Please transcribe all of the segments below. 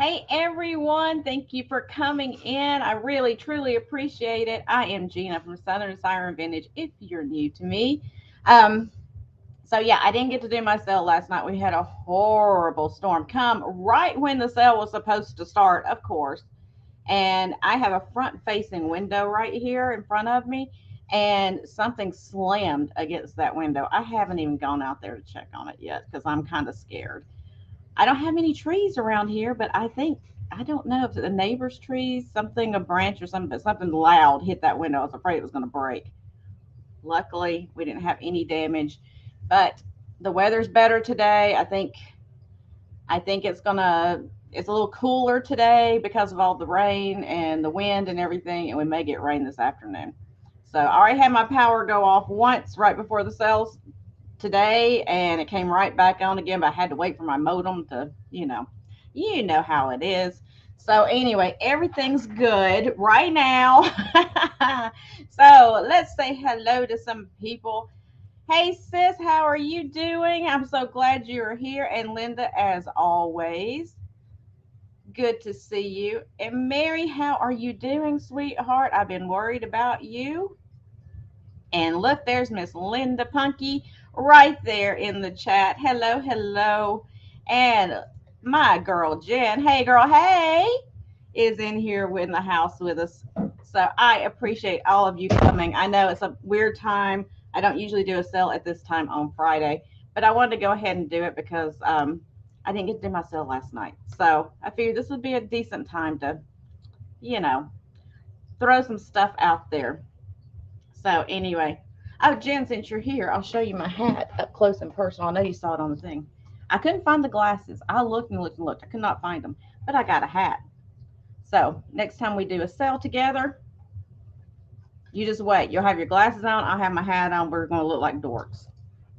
Hey everyone, thank you for coming in. I really truly appreciate it. I am Gina from Southern Siren Vintage. If you're new to me, um, yeah, I didn't get to do my sale last night. We had a horrible storm come right when the sale was supposed to start, of course. And I have a front facing window right here in front of me, and something slammed against that window. I haven't even gone out there to check on it yet because I'm kind of scared. I don't have any trees around here, but I don't know if the neighbor's trees, something, a branch or something, but something loud hit that window. I was afraid it was going to break. Luckily, we didn't have any damage, but the weather's better today. I think it's a little cooler today because of all the rain and the wind and everything, and we may get rain this afternoon. So I already had my power go off once right before the sales today, and it came right back on again, but I had to wait for my modem to, you know how it is. So anyway, everything's good right now. So let's say hello to some people. Hey sis, how are you doing? I'm so glad you're here. And Linda, as always, good to see you. And Mary, how are you doing, sweetheart? I've been worried about you. And look, there's Miss Linda Punky right there in the chat. Hello, hello. And my girl Jen, hey girl, hey, is in here in the house with us. So I appreciate all of you coming. I know it's a weird time. I don't usually do a sale at this time on Friday, but I wanted to go ahead and do it because I didn't get to do my sale last night. So I figured this would be a decent time to, you know, throw some stuff out there. So anyway, oh Jen, since you're here, I'll show you my hat up close and personal. I know you saw it on the thing. I couldn't find the glasses. I looked and looked and looked. I could not find them, but I got a hat. So next time we do a sale together, you just wait. You'll have your glasses on. I'll have my hat on. We're going to look like dorks,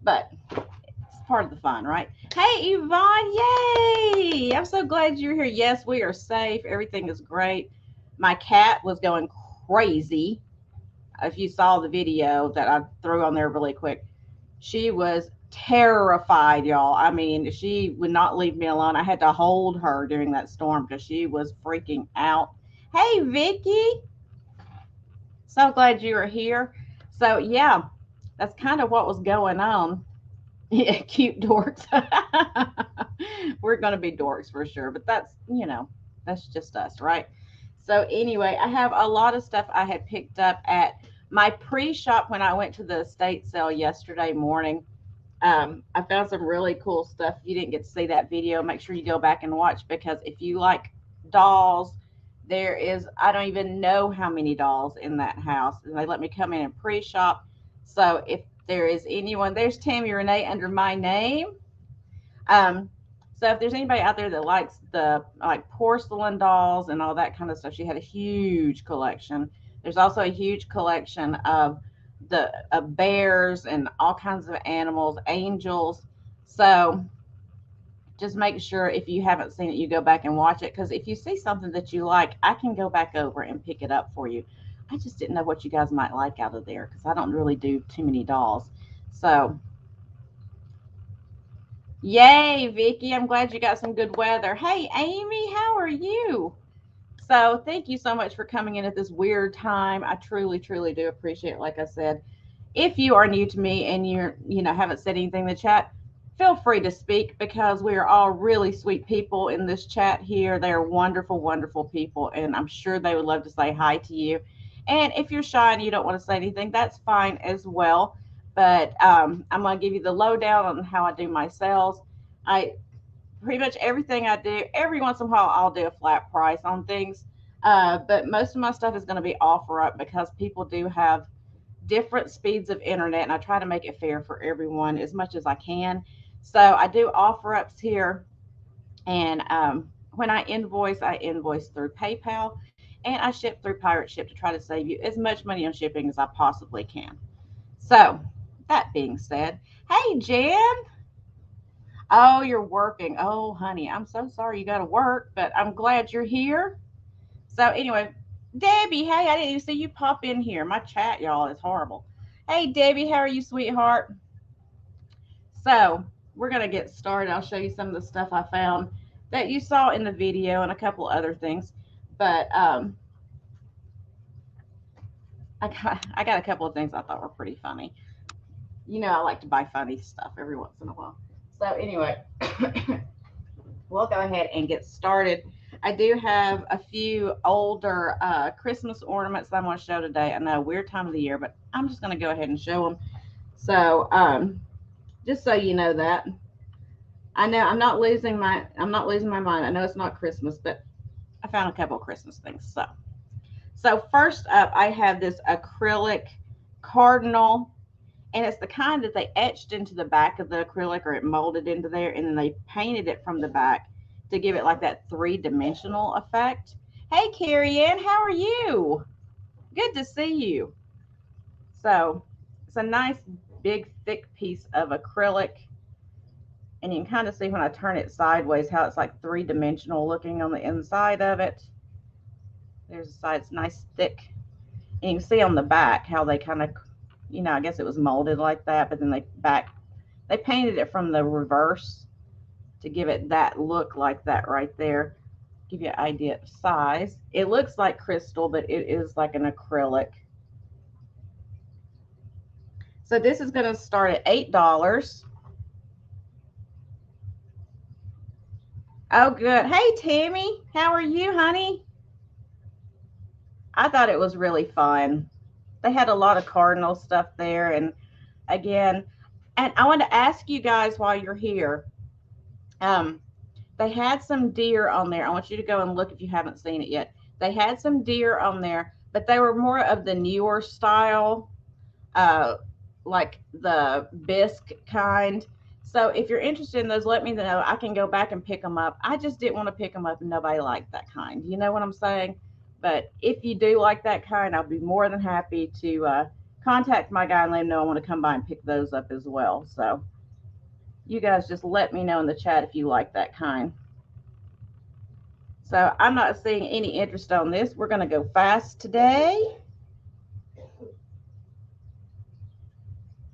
but it's part of the fun, right? Hey Yvonne, yay! I'm so glad you're here. Yes, we are safe. Everything is great. My cat was going crazy. If you saw the video that I threw on there really quick, she was terrified, y'all. I mean, she would not leave me alone. I had to hold her during that storm because she was freaking out. Hey, Vicky. So glad you are here. So, yeah, that's kind of what was going on. Yeah, cute dorks. We're going to be dorks for sure, but that's just us, right? So, anyway, I have a lot of stuff I had picked up at my pre shop when I went to the estate sale yesterday morning. I found some really cool stuff. If you didn't get to see that video, make sure you go back and watch because if you like dolls, there is, I don't even know how many dolls in that house. And they let me come in and pre shop. So if there is anyone, there's Tammy Renee under my name. Um, so if there's anybody out there that likes the like porcelain dolls and all that kind of stuff, she had a huge collection. There's also a huge collection of the bears and all kinds of animals, angels. So just make sure if you haven't seen it, you go back and watch it. Because if you see something that you like, I can go back over and pick it up for you. I just didn't know what you guys might like out of there because I don't really do too many dolls. So yay, Vicky. I'm glad you got some good weather. Hey, Amy, how are you? So, thank you so much for coming in at this weird time. I truly, truly do appreciate it. Like I said, if you are new to me and haven't said anything in the chat, feel free to speak because we are all really sweet people in this chat here. They are wonderful, wonderful people, and I'm sure they would love to say hi to you. And if you're shy and you don't want to say anything, that's fine as well. But I'm going to give you the lowdown on how I do my sales. I pretty much everything I do, every once in a while, I'll do a flat price on things. But most of my stuff is going to be offer up because people do have different speeds of internet, and I try to make it fair for everyone as much as I can. So I do offer ups here, and when I invoice through PayPal, and I ship through Pirate Ship to try to save you as much money on shipping as I possibly can. So that being said, hey Jan, oh, you're working. Oh, honey, I'm so sorry you got to work, but I'm glad you're here. So, anyway, Debbie, hey, I didn't even see you pop in here. My chat, y'all, is horrible. Hey, Debbie, how are you, sweetheart? So, we're going to get started. I'll show you some of the stuff I found. that you saw in the video and a couple other things. But I got a couple of things I thought were pretty funny. You know, I like to buy funny stuff every once in a while. So anyway, we'll go ahead and get started. I do have a few older Christmas ornaments that I'm going to show today. I know, weird time of the year, but I'm just going to go ahead and show them. So just so you know that. I know I'm not losing my mind. I know it's not Christmas, but I found a couple of Christmas things. So first up, I have this acrylic cardinal, and it's the kind that they etched into the back of the acrylic, or it molded into there, and then they painted it from the back to give it like that three-dimensional effect. Hey, Carrie Ann, how are you? Good to see you. So it's a nice big thick piece of acrylic, and you can kind of see when I turn it sideways how it's like three-dimensional looking on the inside of it. There's the side, it's nice thick, and you can see on the back how they kind of, you know, I guess it was molded like that, but then they painted it from the reverse to give it that look like that right there. Give you an idea of size. It looks like crystal, but it is like an acrylic. So this is going to start at $8. Oh, good. Hey, Tammy, how are you, honey? I thought it was really fun. They had a lot of cardinal stuff there, and again, and I want to ask you guys while you're here. They had some deer on there. I want you to go and look if you haven't seen it yet. They had some deer on there, but they were more of the newer style, uh, like the bisque kind. So if you're interested in those, let me know. I can go back and pick them up. I just didn't want to pick them up, and nobody liked that kind. You know what I'm saying? But if you do like that kind, I'll be more than happy to contact my guy and let him know I want to come by and pick those up as well. So you guys just let me know in the chat if you like that kind. So I'm not seeing any interest on this. We're going to go fast today.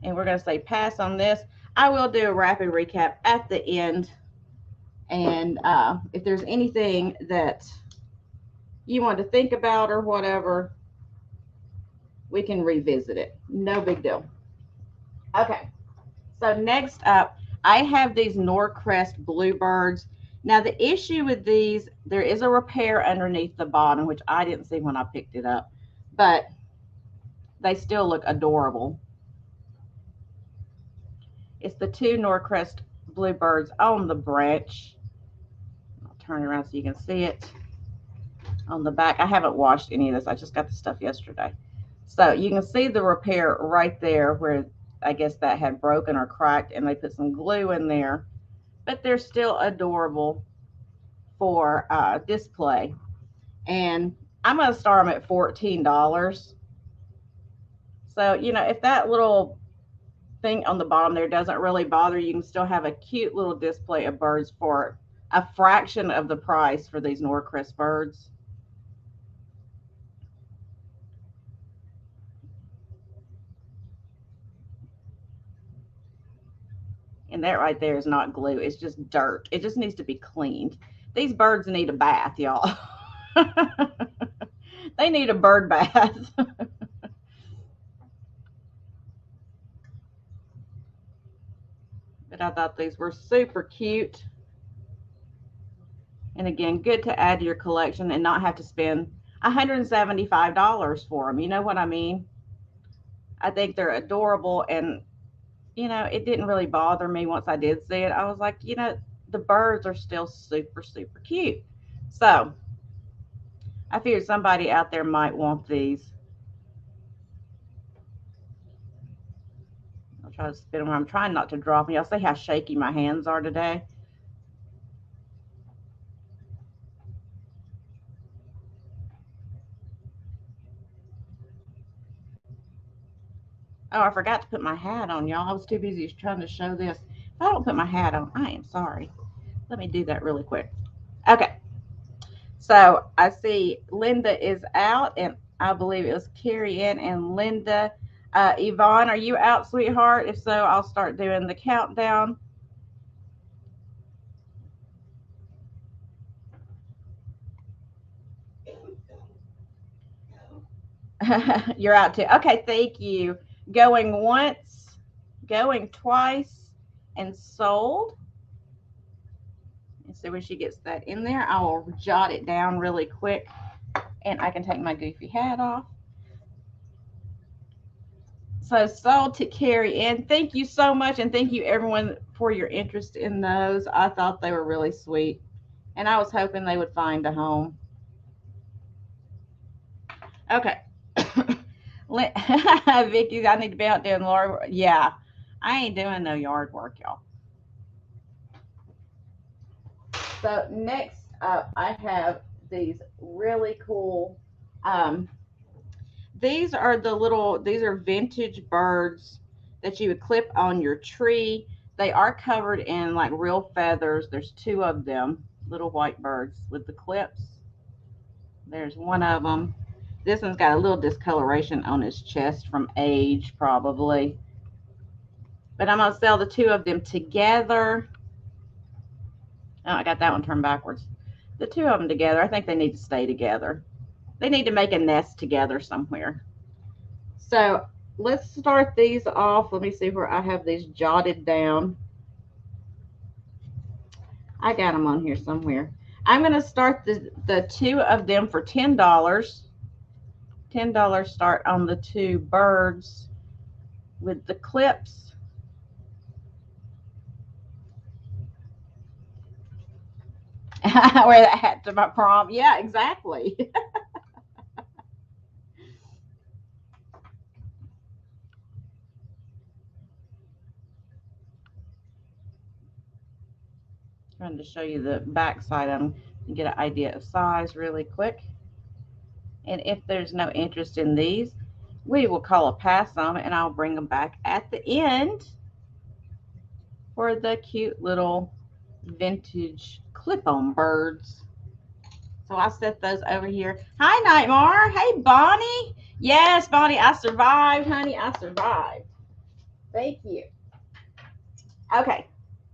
And we're going to say pass on this. I will do a rapid recap at the end. And if there's anything that you want to think about or whatever, we can revisit it. No big deal. Okay. So next up, I have these Norcrest Bluebirds. Now the issue with these, there is a repair underneath the bottom, which I didn't see when I picked it up, but they still look adorable. It's the two Norcrest Bluebirds on the branch. I'll turn it around so you can see it on the back. I haven't washed any of this. I just got the stuff yesterday. So you can see the repair right there where I guess that had broken or cracked, and they put some glue in there, but they're still adorable for display. And I'm going to start them at $14. So, you know, if that little thing on the bottom there doesn't really bother you, can still have a cute little display of birds for a fraction of the price for these Norcrest birds. And that right there is not glue. It's just dirt. It just needs to be cleaned. These birds need a bath, y'all. They need a bird bath. But I thought these were super cute. And again, good to add to your collection and not have to spend $175 for them. You know what I mean? I think they're adorable, and you know, it didn't really bother me once I did see it. I was like, you know, the birds are still super, super cute. So I figured somebody out there might want these. I'll try to spin them. I'm trying not to drop them. Y'all see how shaky my hands are today? Oh, I forgot to put my hat on, y'all. I was too busy trying to show this. If I don't put my hat on, I am sorry. Let me do that really quick. Okay. So I see Linda is out, and I believe it was Carrie Ann and Linda. Yvonne, are you out, sweetheart? If so, I'll start doing the countdown. You're out too. Okay, thank you. Going once, going twice, and sold. And so when she gets that in there, I will jot it down really quick, and I can take my goofy hat off. So sold to Carrie Ann. Thank you so much, and thank you everyone for your interest in those. I thought they were really sweet, and I was hoping they would find a home. Okay. Vicky, I need to be out doing yard work. Yeah, I ain't doing no yard work, y'all. So next up, I have these really cool. Um, these are vintage birds that you would clip on your tree. They are covered in like real feathers. There's two of them, little white birds with the clips. There's one of them. This one's got a little discoloration on his chest from age, probably. But I'm going to sell the two of them together. Oh, I got that one turned backwards. The two of them together, I think they need to stay together. They need to make a nest together somewhere. So let's start these off. Let me see where I have these jotted down. I got them on here somewhere. I'm going to start the two of them for $10. $10 start on the two birds with the clips. Wear that hat to my prom. Yeah, exactly. Trying to show you the back side of them and get an idea of size really quick. And if there's no interest in these, we will call a pass on it, and I'll bring them back at the end for the cute little vintage clip-on birds. So I set those over here. Hi, Nightmare. Hey, Bonnie. Yes, Bonnie, I survived, honey. I survived. Thank you. Okay,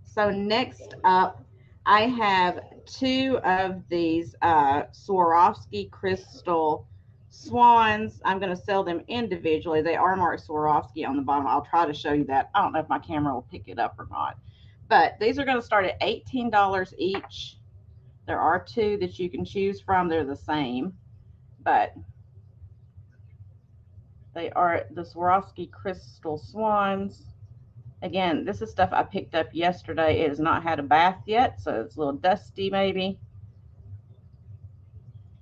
so next up, I have two of these Swarovski crystal swans. I'm going to sell them individually. They are marked Swarovski on the bottom. I'll try to show you that. I don't know if my camera will pick it up or not. But these are going to start at $18 each. There are two that you can choose from. They're the same, but they are the Swarovski crystal swans. Again, this is stuff I picked up yesterday. It has not had a bath yet, so it's a little dusty maybe.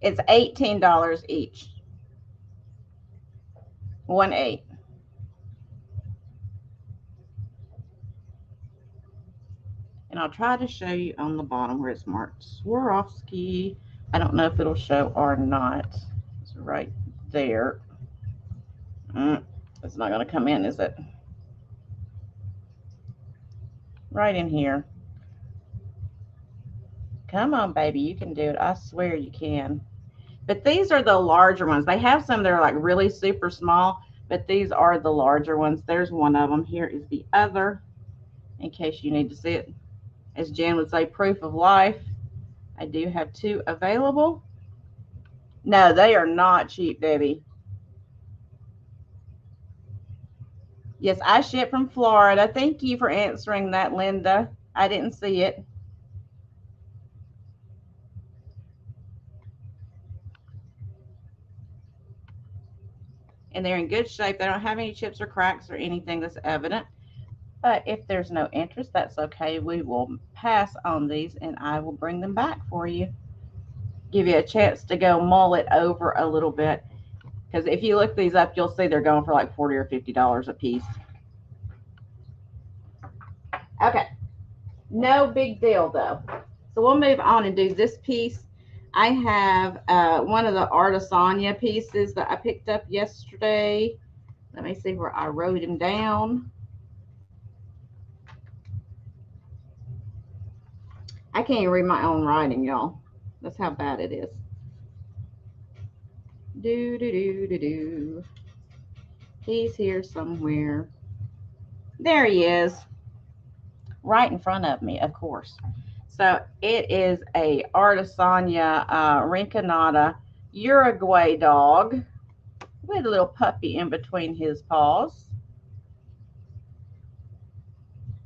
It's $18 each. 1-8. And I'll try to show you on the bottom where it's marked Swarovski. I don't know if it'll show or not. It's right there. It's not going to come in, is it? Right in here. Come on, baby. You can do it. I swear you can. But these are the larger ones. They have some that are like really super small, but these are the larger ones. There's one of them. Here is the other, in case you need to see it. As Jan would say, proof of life. I do have two available. No, they are not cheap, Debbie. Yes, I ship from Florida. Thank you for answering that, Linda. I didn't see it. And they're in good shape. They don't have any chips or cracks or anything that's evident. But if there's no interest, that's okay. We will pass on these, and I will bring them back for you. Give you a chance to go mull it over a little bit. Because if you look these up, you'll see they're going for like $40 or $50 a piece. Okay. No big deal, though. So we'll move on and do this piece. I have one of the Artisania pieces that I picked up yesterday. Let me see where I wrote him down. I can't even read my own writing, y'all. That's how bad it is. Do. He's here somewhere. There he is. Right in front of me, of course. So it is a Artisania Rinconada Uruguay dog. with a little puppy in between his paws.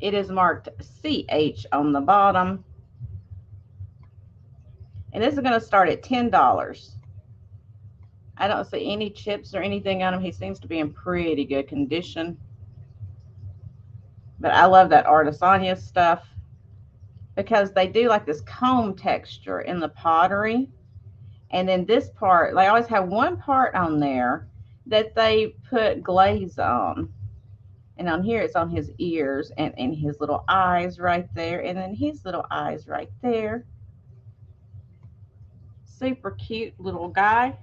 It is marked CH on the bottom. And this is going to start at $10. I don't see any chips or anything on him. He seems to be in pretty good condition. But I love that Artesania stuff because they do like this comb texture in the pottery. And then this part, they always have one part on there that they put glaze on. And on here, it's on his ears and his little eyes right there. And then his little eyes right there. Super cute little guy.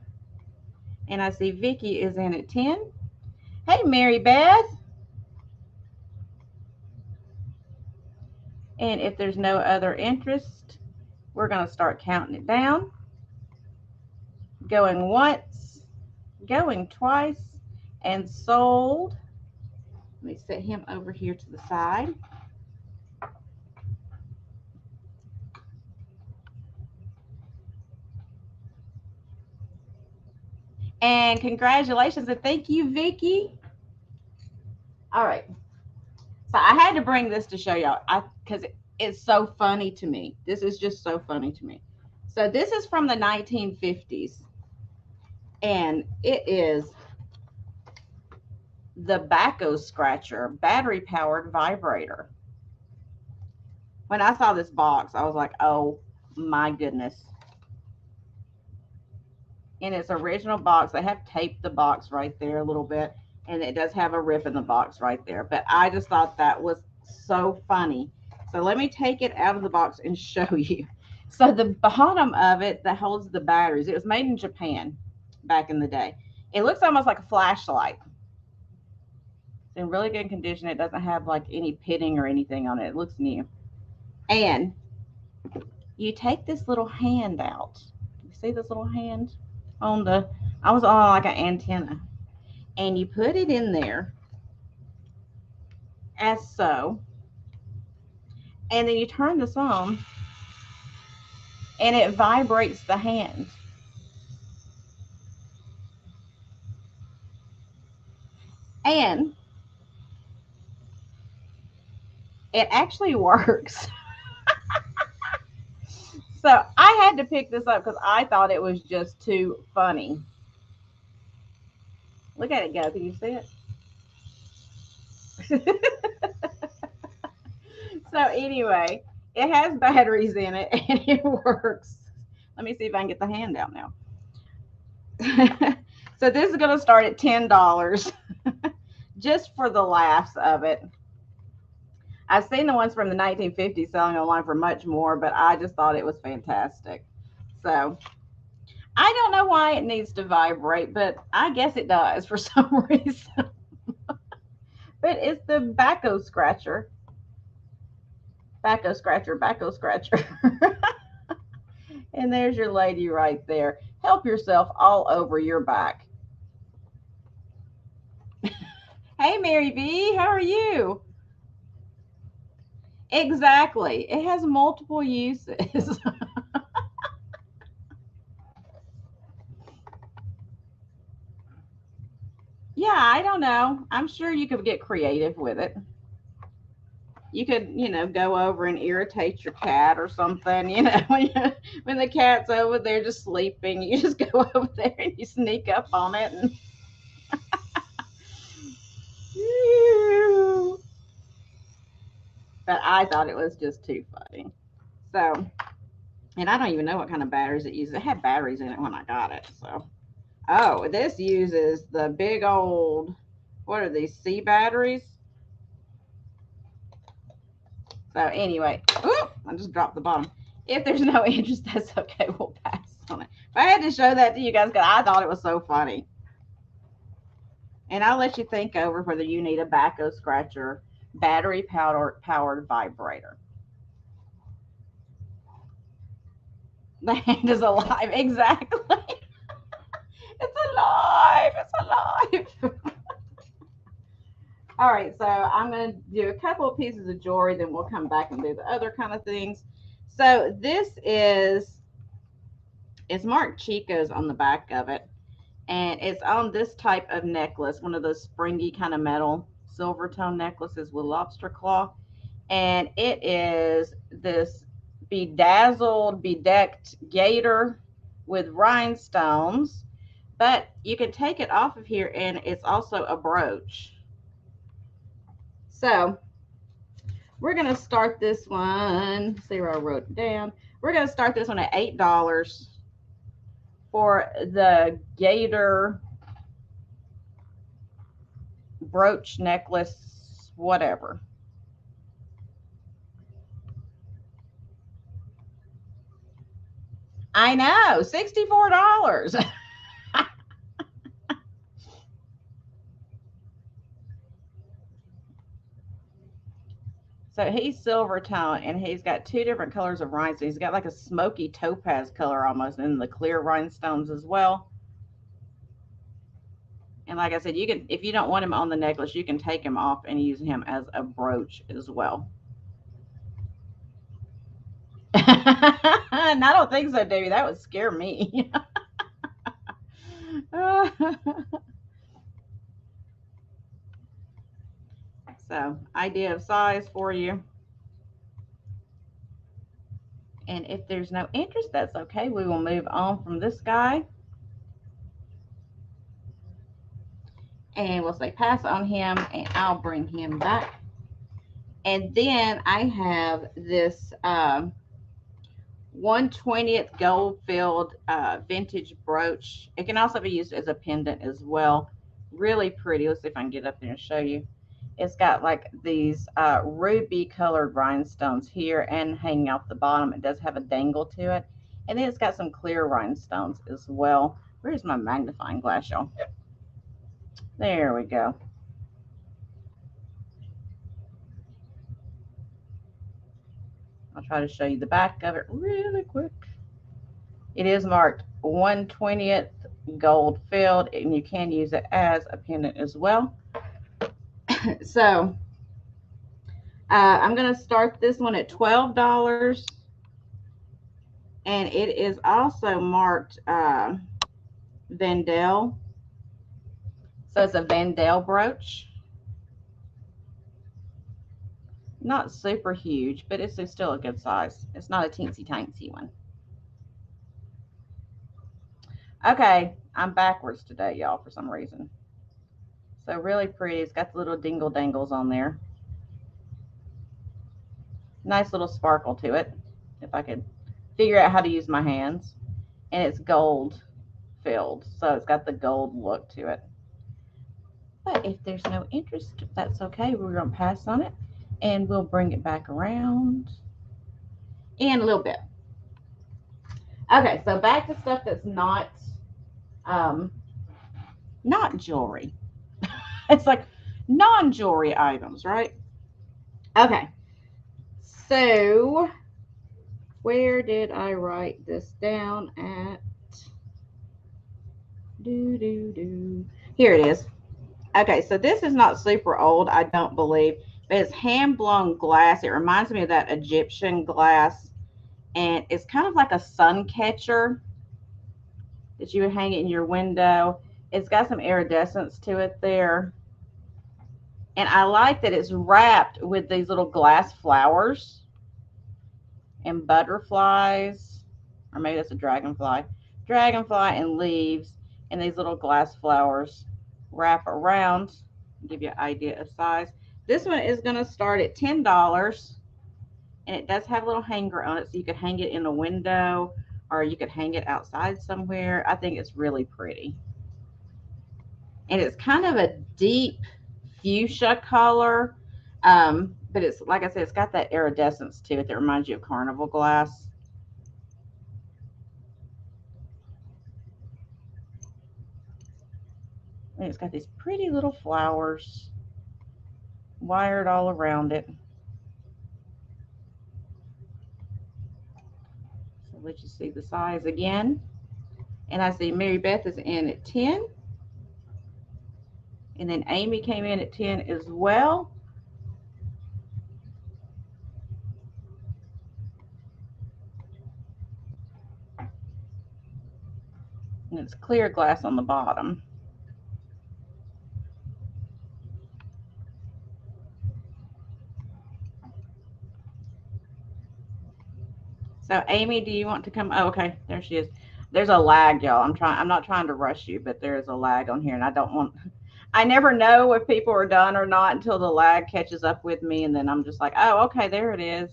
And I see Vicky is in at 10. Hey, Mary Beth. And if there's no other interest, we're going to start counting it down. Going once, going twice, and sold. Let me set him over here to the side. And congratulations and thank you, Vicky. All right. So I had to bring this to show y'all because it's so funny to me. This is just so funny to me. So this is from the 1950s. And it is the Baco Scratcher battery powered vibrator. When I saw this box, I was like, oh my goodness. In its original box, they have taped the box right there a little bit, and it does have a rip in the box right there. But I just thought that was so funny. So let me take it out of the box and show you. So the bottom of it that holds the batteries, it was made in Japan back in the day. It looks almost like a flashlight. It's in really good condition. It doesn't have like any pitting or anything on it. It looks new. And you take this little hand out. You see this little hand on the, I was on like an antenna. And you put it in there as so. And then you turn this on and it vibrates the hand. And it actually works. So I had to pick this up because I thought it was just too funny. Look at it go. Can you see it? So anyway, it has batteries in it and it works. Let me see if I can get the hand out now. So this is going to start at $10 just for the laughs of it. I've seen the ones from the 1950s selling online for much more, but I just thought it was fantastic. So I don't know why it needs to vibrate, but I guess it does for some reason. But it's the Baco Scratcher. Baco Scratcher, Baco Scratcher. And there's your lady right there. Help yourself all over your back. Hey, Mary B, how are you? Exactly. It has multiple uses. Yeah, I don't know. I'm sure you could get creative with it. You could, go over and irritate your cat or something. When the cat's over there just sleeping, you just go over there and you sneak up on it and but I thought it was just too funny. So, and I don't even know what kind of batteries it uses. It had batteries in it when I got it. So, oh, this uses the big old, what are these, C batteries? So anyway, I just dropped the bottom. If there's no interest, that's okay. We'll pass on it. But I had to show that to you guys because I thought it was so funny. And I'll let you think over whether you need a Baco Scratcher battery powered vibrator. The hand is alive. Exactly. It's alive. It's alive. All right, so I'm going to do a couple of pieces of jewelry, then we'll come back and do the other kind of things. So this is, it's marked Chico's on the back of it. And it's on this type of necklace, one of those springy kind of metal silver tone necklaces with lobster claw. And it is this bedazzled, bedecked gator with rhinestones. But you can take it off of here, and it's also a brooch. So we're going to start this one. See where I wrote it down. We're going to start this one at $8 for the gator brooch necklace, whatever. I know, $64. So he's silver tone, and he's got two different colors of rhinestones. He's got like a smoky topaz color almost, and the clear rhinestones as well. And like I said, you can, if you don't want him on the necklace, you can take him off and use him as a brooch as well. And I don't think so, Davey. That would scare me. So, idea of size for you. And if there's no interest, that's okay. We will move on from this guy. And we'll say pass on him, and I'll bring him back. And then I have this 1/20th gold filled vintage brooch. It can also be used as a pendant as well. Really pretty. Let's see if I can get up there and show you. It's got like these ruby colored rhinestones here and hanging off the bottom. It does have a dangle to it. And then it's got some clear rhinestones as well. Where's my magnifying glass, y'all? There we go. I'll try to show you the back of it really quick. It is marked 1/20th gold filled, and you can use it as a pendant as well. So I'm going to start this one at $12, and it is also marked Vandel. So it's a Vandel brooch. Not super huge, but it's still a good size. It's not a teensy tiny one. Okay, I'm backwards today, y'all, for some reason. So really pretty. It's got the little dingle dangles on there. Nice little sparkle to it, if I could figure out how to use my hands. And it's gold filled, so it's got the gold look to it. But if there's no interest, that's okay. We're going to pass on it, and we'll bring it back around in a little bit. Okay, so back to stuff that's um, not jewelry. It's like non-jewelry items, right? Okay, so where did I write this down at? Here it is. Okay, so this is not super old, I don't believe, but it's hand-blown glass. It reminds me of that Egyptian glass, and it's kind of like a sun catcher that you would hang it in your window. It's got some iridescence to it there. And I like that it's wrapped with these little glass flowers and butterflies, or maybe that's a dragonfly. Dragonfly and leaves, and these little glass flowers wrap around. Give you an idea of size. This one is going to start at $10, and it does have a little hanger on it, so you could hang it in a window, or you could hang it outside somewhere. I think it's really pretty. And it's kind of a deep fuchsia color, but it's, like I said, it's got that iridescence to it that reminds you of carnival glass. And it's got these pretty little flowers wired all around it. So let you see the size again. And I see Mary Beth is in at 10. And then Amy came in at 10 as well. And it's clear glass on the bottom. So Amy, do you want to come? Oh, okay, there she is. There's a lag, y'all. I'm not trying to rush you, but there is a lag on here, and I don't want. I never know if people are done or not until the lag catches up with me, and then I'm just like, oh, okay, there it is.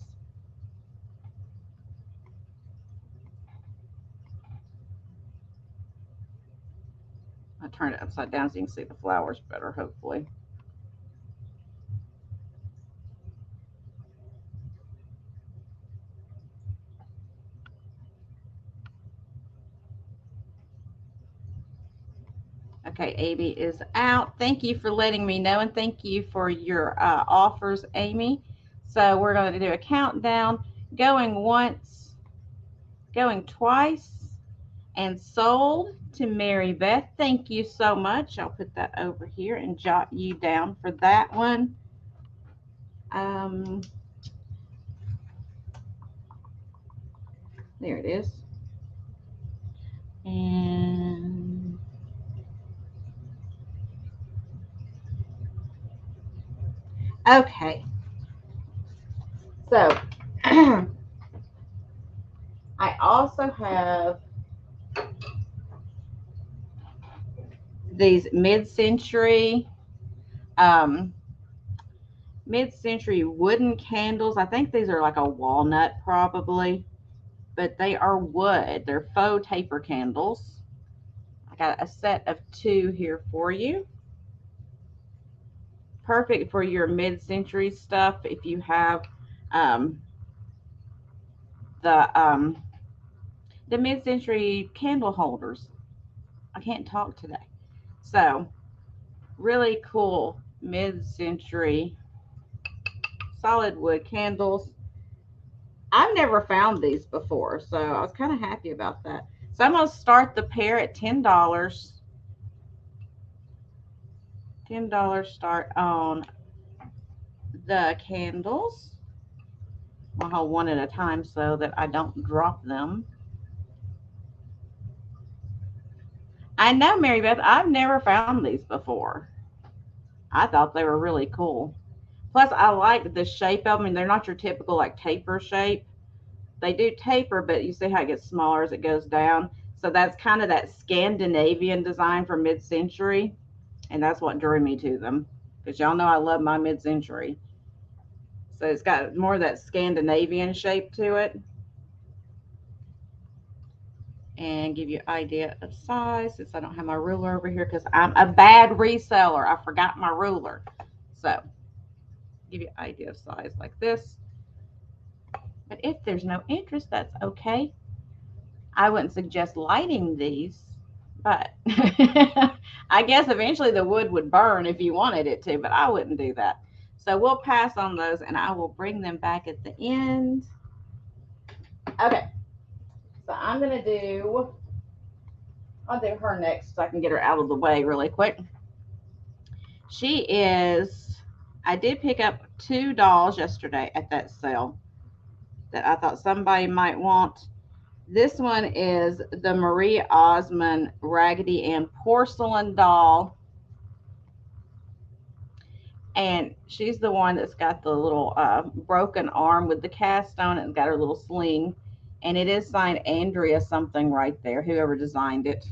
I turn it upside down so you can see the flowers better, hopefully. Okay, Amy is out. Thank you for letting me know, and thank you for your offers, Amy. So we're going to do a countdown, going once, going twice, and sold to Mary Beth. Thank you so much. I'll put that over here and jot you down for that one. There it is. And okay. So I also have these mid-century mid-century wooden candles. I think these are like a walnut probably, but they are wood. They're faux taper candles. I got a set of 2 here for you. Perfect for your mid-century stuff if you have um, the mid-century candle holders. I can't talk today. So really cool mid-century solid wood candles. I've never found these before, so I was kind of happy about that. So I'm going to start the pair at $10. $10 start on the candles. I'll hold one at a time so that I don't drop them. I know, Mary Beth, I've never found these before. I thought they were really cool. Plus, I like the shape of them. I mean, they're not your typical like taper shape. They do taper, but you see how it gets smaller as it goes down. So that's kind of that Scandinavian design from mid-century. And that's what drew me to them. Because y'all know I love my mid-century. So it's got more of that Scandinavian shape to it. And give you an idea of size since I don't have my ruler over here because I'm a bad reseller. I forgot my ruler. So give you an idea of size like this. But if there's no interest, that's okay. I wouldn't suggest lighting these, but I guess eventually the wood would burn if you wanted it to, but I wouldn't do that. So we'll pass on those and I will bring them back at the end. Okay. So I'm going to do, I'll do her next so I can get her out of the way really quick. She is, I did pick up 2 dolls yesterday at that sale that I thought somebody might want. This one is the Marie Osmond Raggedy Ann porcelain doll. And she's the one that's got the little broken arm with the cast on it and got her little sling. And it is signed Andrea something right there, whoever designed it.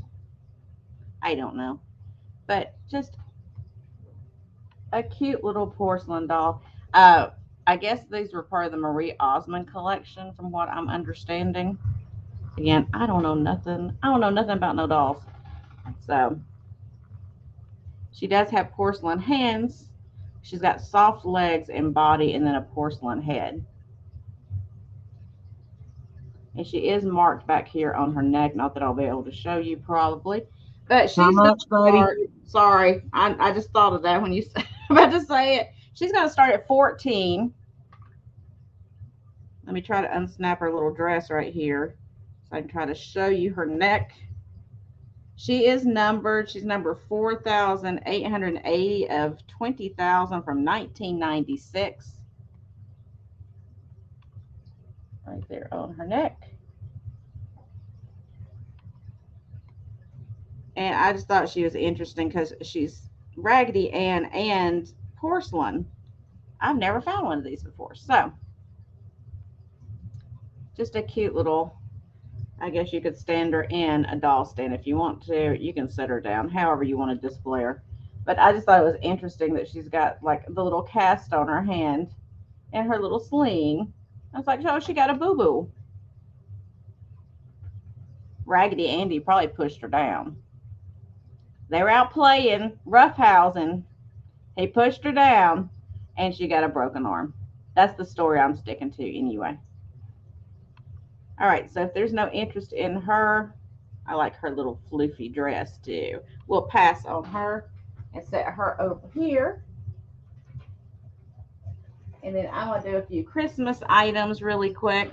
I don't know. But just a cute little porcelain doll. I guess these were part of the Marie Osmond collection from what I'm understanding. Again, I don't know nothing. I don't know nothing about no dolls. So she does have porcelain hands. She's got soft legs and body and then a porcelain head. And she is marked back here on her neck. Not that I'll be able to show you probably. But she's going to start. Sorry, I just thought of that when you about to say it. She's going to start at 14. Let me try to unsnap her little dress right here so I can try to show you her neck. She is numbered. She's number 4,880 of 20,000 from 1996. Right there on her neck. And I just thought she was interesting because she's Raggedy Ann and porcelain. I've never found one of these before. So just a cute little, I guess you could stand her in a doll stand if you want to. You can set her down however you want to display her. But I just thought it was interesting that she's got like the little cast on her hand and her little sling. I was like, oh, she got a boo-boo. Raggedy Andy probably pushed her down. They were out playing, roughhousing. He pushed her down, and she got a broken arm. That's the story I'm sticking to anyway. All right, so if there's no interest in her, I like her little floofy dress too. We'll pass on her and set her over here. And then I'm going to do a few Christmas items really quick.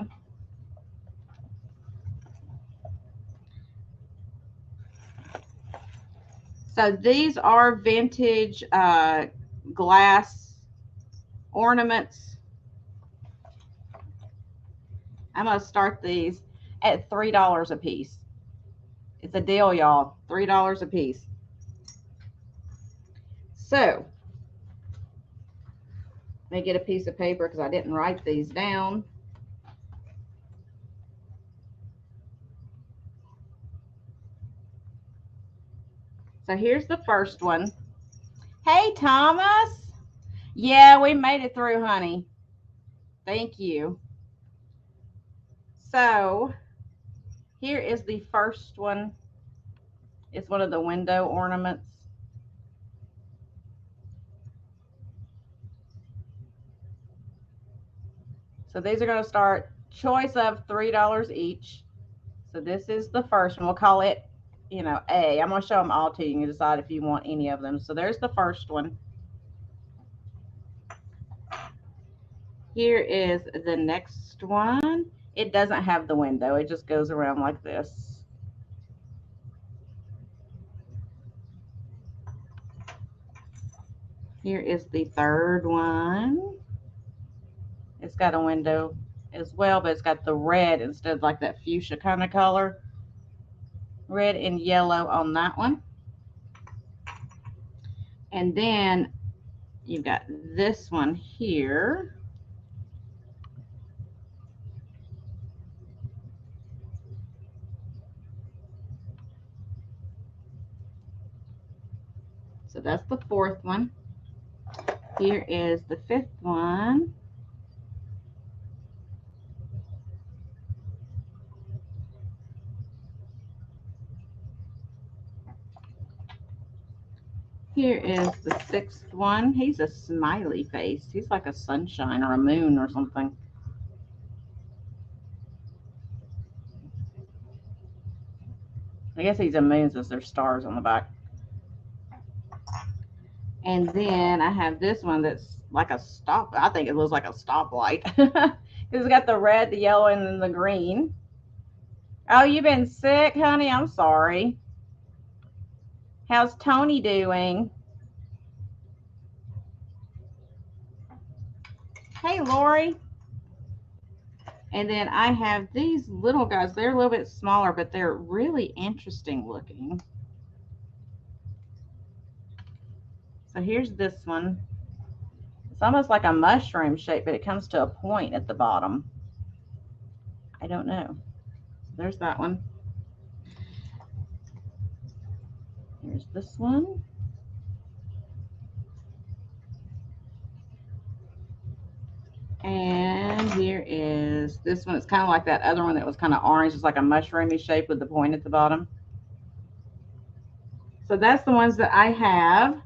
So these are vintage glass ornaments. I'm going to start these at $3 a piece. It's a deal, y'all. $3 a piece. So let me get a piece of paper because I didn't write these down. So here's the first one. Hey, Thomas. Yeah, we made it through, honey. Thank you. So here is the first one. It's one of the window ornaments. So these are going to start choice of $3 each. So this is the first one. We'll call it, you know, A. I'm going to show them all to you. You can decide if you want any of them. So there's the first one. Here is the next one. It doesn't have the window. It just goes around like this. Here is the third one. It's got a window as well, but it's got the red instead of like that fuchsia kind of color. Red and yellow on that one. And then you've got this one here. So that's the fourth one. Here is the fifth one. Here is the sixth one. He's a smiley face. He's like a sunshine or a moon or something. I guess he's a moon since there's stars on the back. And then I have this one that's like a stop. I think it looks like a stoplight. It's got the red, the yellow, and then the green. Oh, you've been sick, honey? I'm sorry. How's Tony doing? Hey, Lori. And then I have these little guys. They're a little bit smaller, but they're really interesting looking. So here's this one. It's almost like a mushroom shape, but it comes to a point at the bottom. I don't know. There's that one. Here's this one. And here is this one. It's kind of like that other one that was kind of orange. It's like a mushroomy shape with the point at the bottom. So that's the ones that I have.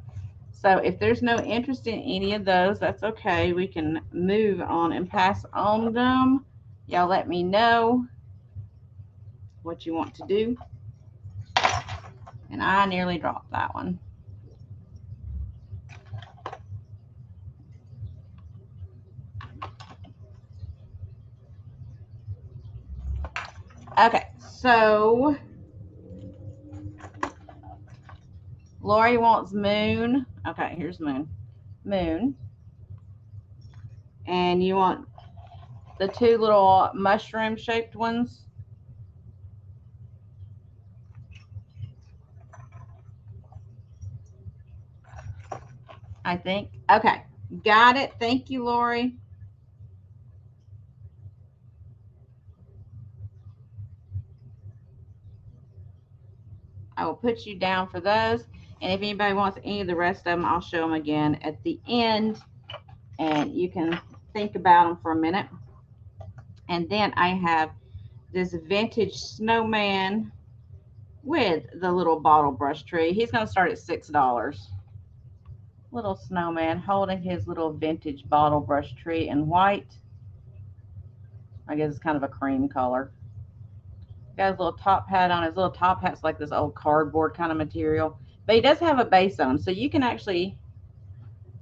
So if there's no interest in any of those, that's okay. We can move on and pass on them. Y'all let me know what you want to do. And I nearly dropped that one. Okay, so Lori wants moon. Okay, here's moon. Moon. And you want the two little mushroom shaped ones. I think. Okay. Got it. Thank you, Lori. I will put you down for those. And if anybody wants any of the rest of them, I'll show them again at the end. And you can think about them for a minute. And then I have this vintage snowman with the little bottle brush tree. He's going to start at $6. Little snowman holding his little vintage bottle brush tree in white. I guess it's kind of a cream color. Got his little top hat on. His little top hat's like this old cardboard kind of material. But he does have a base on, so you can actually,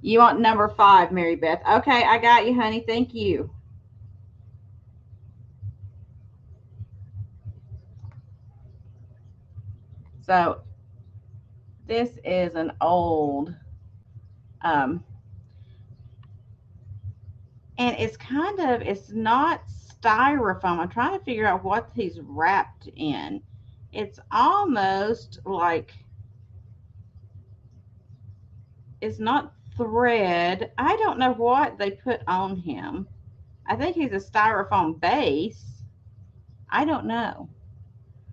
you want number 5, Mary Beth. Okay, I got you, honey. Thank you. So this is an old, and it's kind of, it's not styrofoam. I'm trying to figure out what he's wrapped in. It's almost like, it's not thread. I don't know what they put on him. I think he's a styrofoam base. I don't know.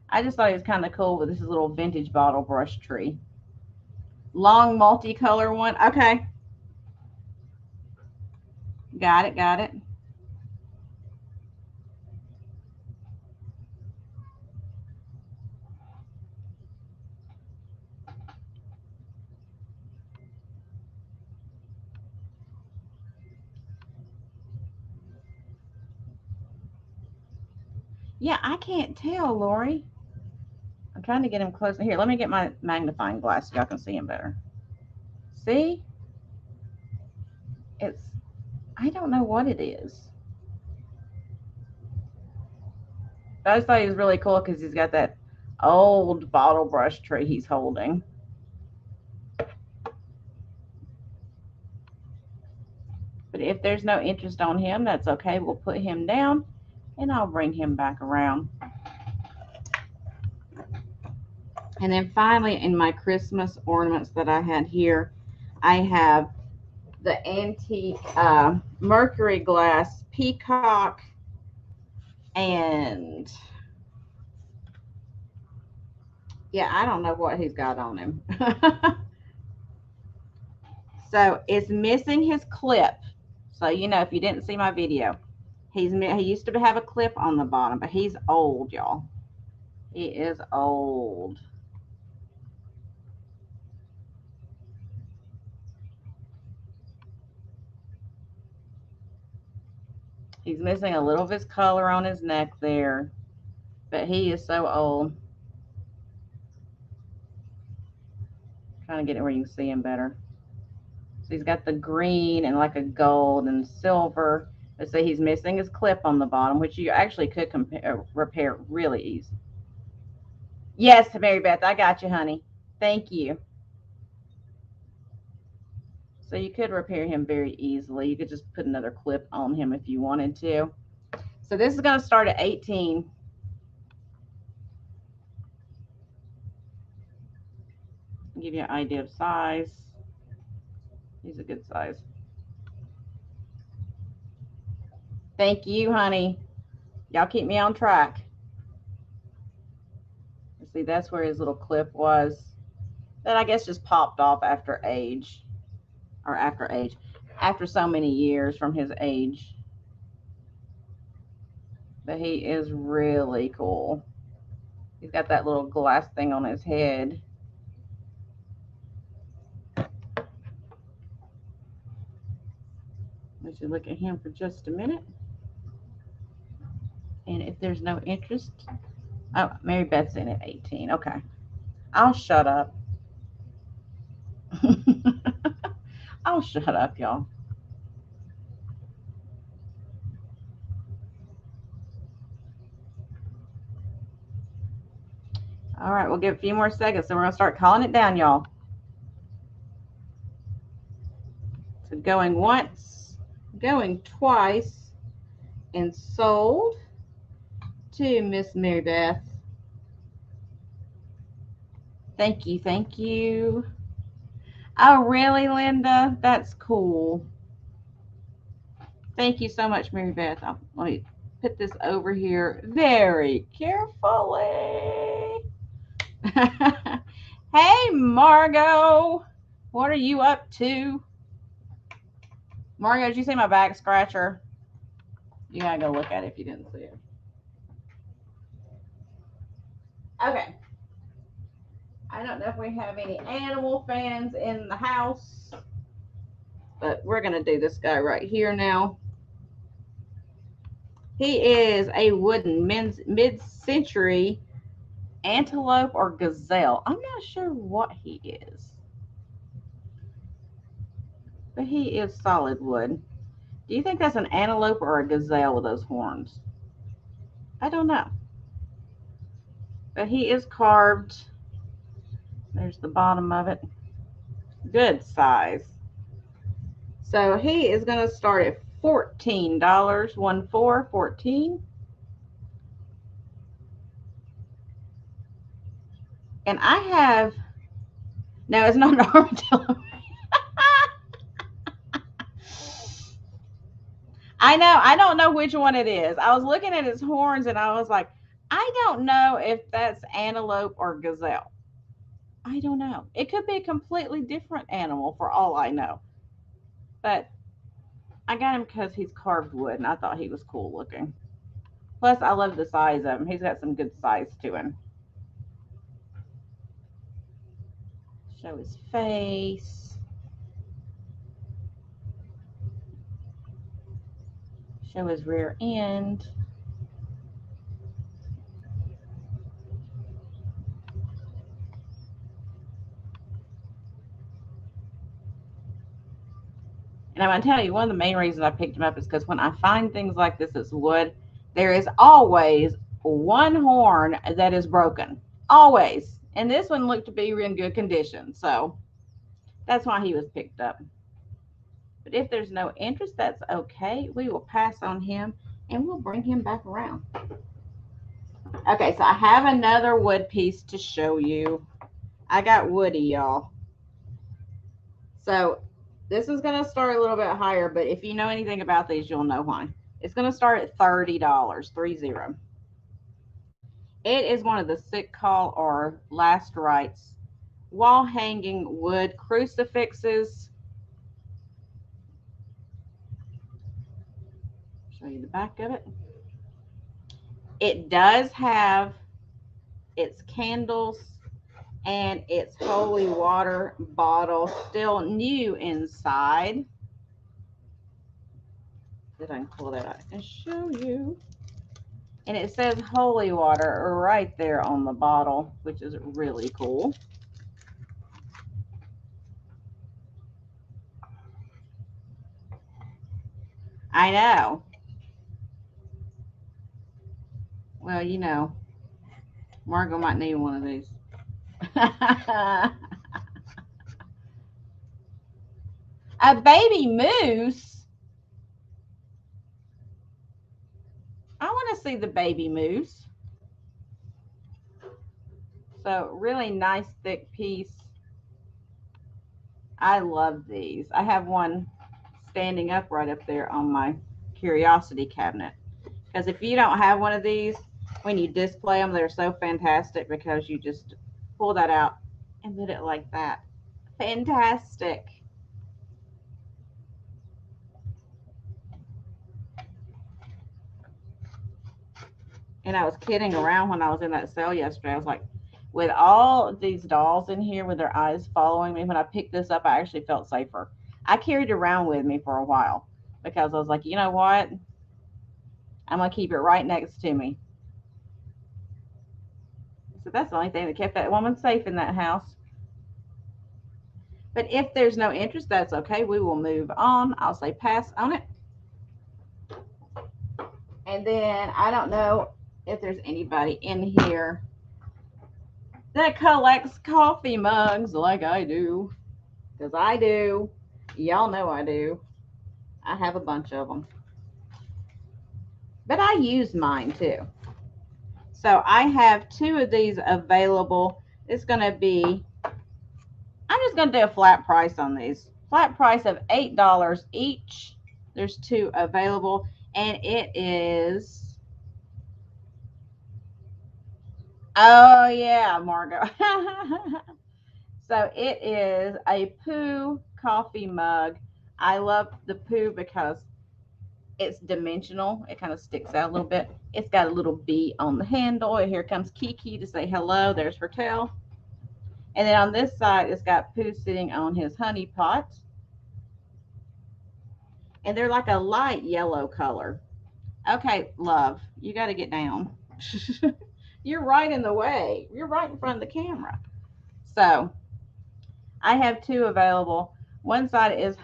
I just thought he was kind of cool with this little vintage bottle brush tree. Long multicolor one. Okay. Got it. Got it. Yeah, I can't tell, Lori. I'm trying to get him closer. Here, let me get my magnifying glass so y'all can see him better. See? It's, I don't know what it is. But I just thought he was really cool because he's got that old bottle brush tree he's holding. But if there's no interest on him, that's okay. We'll put him down and I'll bring him back around. And then finally, in my Christmas ornaments that I had here, I have the antique mercury glass peacock, and yeah, I don't know what he's got on him. So it's missing his clip. So, you know, if you didn't see my video, he used to have a clip on the bottom, but he's old, y'all. He is old. He's missing a little of his color on his neck there, but he is so old. I'm trying to get it where you can see him better. So he's got the green and like a gold and silver. Let's say he's missing his clip on the bottom, which you actually could repair really easy. Yes, Mary Beth, I got you, honey. Thank you. So you could repair him very easily. You could just put another clip on him if you wanted to. So this is going to start at 18. I'll give you an idea of size. He's a good size. Thank you, honey. Y'all keep me on track. See, that's where his little clip was. That I guess just popped off after age. Or after so many years from his age. But he is really cool. He's got that little glass thing on his head. Let's just look at him for just a minute. And if there's no interest, oh, Mary Beth's in at 18. Okay. I'll shut up. I'll shut up, y'all. All right, we'll give a few more seconds. So we're going to start calling it down, y'all. So going once, going twice, and sold to Miss Mary Beth. Thank you, thank you. Oh, really, Linda? That's cool. Thank you so much, Mary Beth. Let me put this over here very carefully. Hey, Margot. What are you up to? Margot, did you see my back scratcher? You gotta go look at it if you didn't see it. Okay. I don't know if we have any animal fans in the house, but we're gonna do this guy right here now. He is a wooden mid-century antelope or gazelle. I'm not sure what he is, but he is solid wood. Do you think that's an antelope or a gazelle with those horns? I don't know. But he is carved. There's the bottom of it. Good size. So he is going to start at $14. 14. And I have, no, it's not an armadillo. I know, I don't know which one it is. I was looking at his horns and I was like, I don't know if that's antelope or gazelle. I don't know. It could be a completely different animal for all I know. But I got him because he's carved wood and I thought he was cool looking. Plus, I love the size of him. He's got some good size to him. Show his face. Show his rear end. And I'm going to tell you, one of the main reasons I picked him up is because when I find things like this that's wood, there is always one horn that is broken. Always. And this one looked to be in good condition. So that's why he was picked up. But if there's no interest, that's okay. We will pass on him and we'll bring him back around. Okay, so I have another wood piece to show you. I got Woody, y'all. So this is going to start a little bit higher, but if you know anything about these, you'll know why. It's going to start at $30, 30. It is one of the sick call or last rites wall hanging wood crucifixes. Show you the back of it. It does have its candles and its holy water bottle still new inside. If I can pull that out and show you. And it says holy water right there on the bottle, which is really cool. I know. Well, you know, Margot might need one of these. A baby moose? I want to see the baby moose. So really nice thick piece. I love these. I have one standing up right up there on my curiosity cabinet. Because if you don't have one of these, when you display them, they're so fantastic because you just pull that out and put it like that. Fantastic. And I was kidding around when I was in that sale yesterday. I was like, with all these dolls in here with their eyes following me, when I picked this up, I actually felt safer. I carried it around with me for a while because I was like, you know what? I'm going to keep it right next to me. So that's the only thing that kept that woman safe in that house. But if there's no interest, that's okay. We will move on. I'll say pass on it. And then I don't know if there's anybody in here that collects coffee mugs like I do. Because I do. Y'all know I do. I have a bunch of them. But I use mine too. So I have 2 of these available. It's going to be, I I'm just going to do a flat price on these. Flat price of $8 each. There's 2 available, and it is, oh yeah, Margot. So it is a Pooh coffee mug. I love the Pooh because it's dimensional. It kind of sticks out a little bit. It's got a little bee on the handle. And here comes Kiki to say hello. There's her tail. And then on this side, it's got Pooh sitting on his honey pot. And they're like a light yellow color. Okay, love, you got to get down. You're right in the way. You're right in front of the camera. So I have 2 available. One side is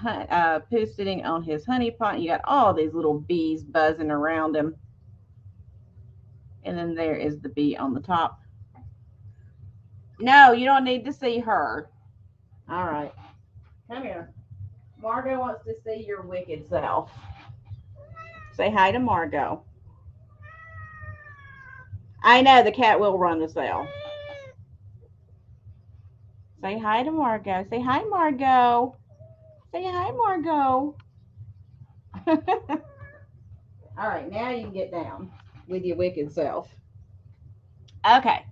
Pooh sitting on his honey pot. You got all these little bees buzzing around him. And then there is the bee on the top. No, you don't need to see her. All right. Come here. Margot wants to see your wicked self. Say hi to Margot. I know the cat will run the cell. Say hi to Margot. Say hi, Margot. Say hi, Margot. All right, now you can get down with your wicked self. Okay,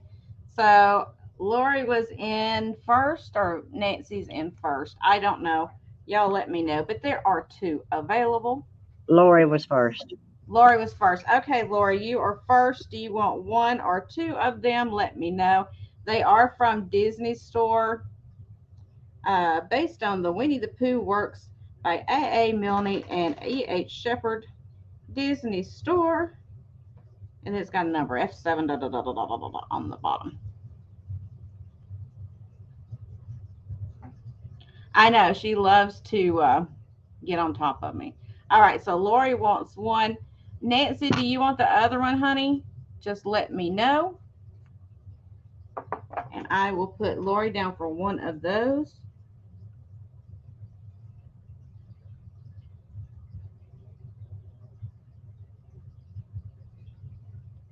so Lori was in first or Nancy's in first. I don't know. Y'all let me know. But there are 2 available. Lori was first. Lori was first. Okay, Lori, you are first. Do you want 1 or 2 of them? Let me know. They are from Disney Store. Based on the Winnie the Pooh works by A.A. Milne and E.H. Shepard. Disney Store. And it's got a number F7 on the bottom. I know she loves to get on top of me. All right, so Lori wants 1. Nancy, do you want the other one, honey? Just let me know. And I will put Lori down for 1 of those.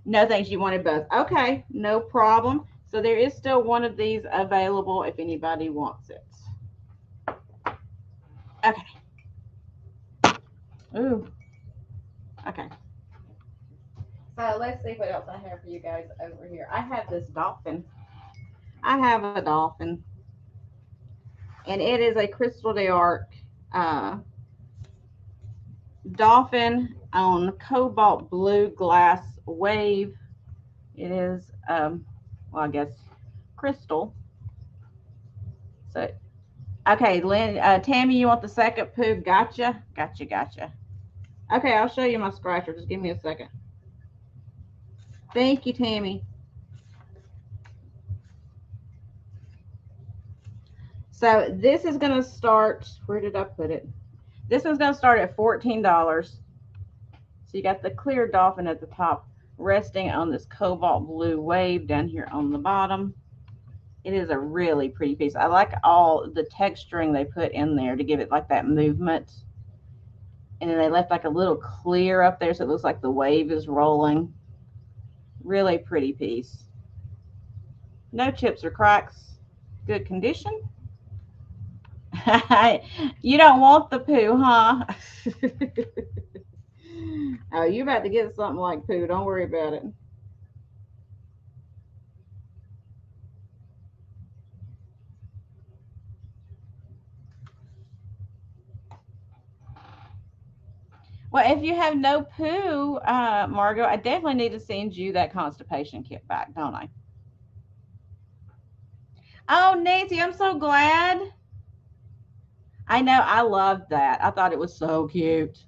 No, thanks. You wanted both. Okay, no problem. So there is still 1 of these available if anybody wants it. Okay. Ooh. Okay. So let's see what else I have for you guys over here. I have this dolphin. I have a dolphin. And it is a Crystal d'Arc dolphin on cobalt blue glass wave. It is, well, I guess, crystal. So, okay, Lynn, Tammy, you want the second Pooh? Gotcha. Okay, I'll show you my scratcher. Just give me a second. Thank you, Tammy. So this is going to start, where did I put it? This one's going to start at $14. So you got the clear dolphin at the top, resting on this cobalt blue wave down here on the bottom. It is a really pretty piece. I like all the texturing they put in there to give it like that movement. And then they left like a little clear up there so it looks like the wave is rolling. Really pretty piece. No chips or cracks. Good condition. You don't want the Pooh, huh? Oh, you're about to get something like Pooh. Don't worry about it. Well, if you have no Pooh, Margot, I definitely need to send you that constipation kit back, don't I? Oh, Nancy, I'm so glad. I know, I loved that. I thought it was so cute.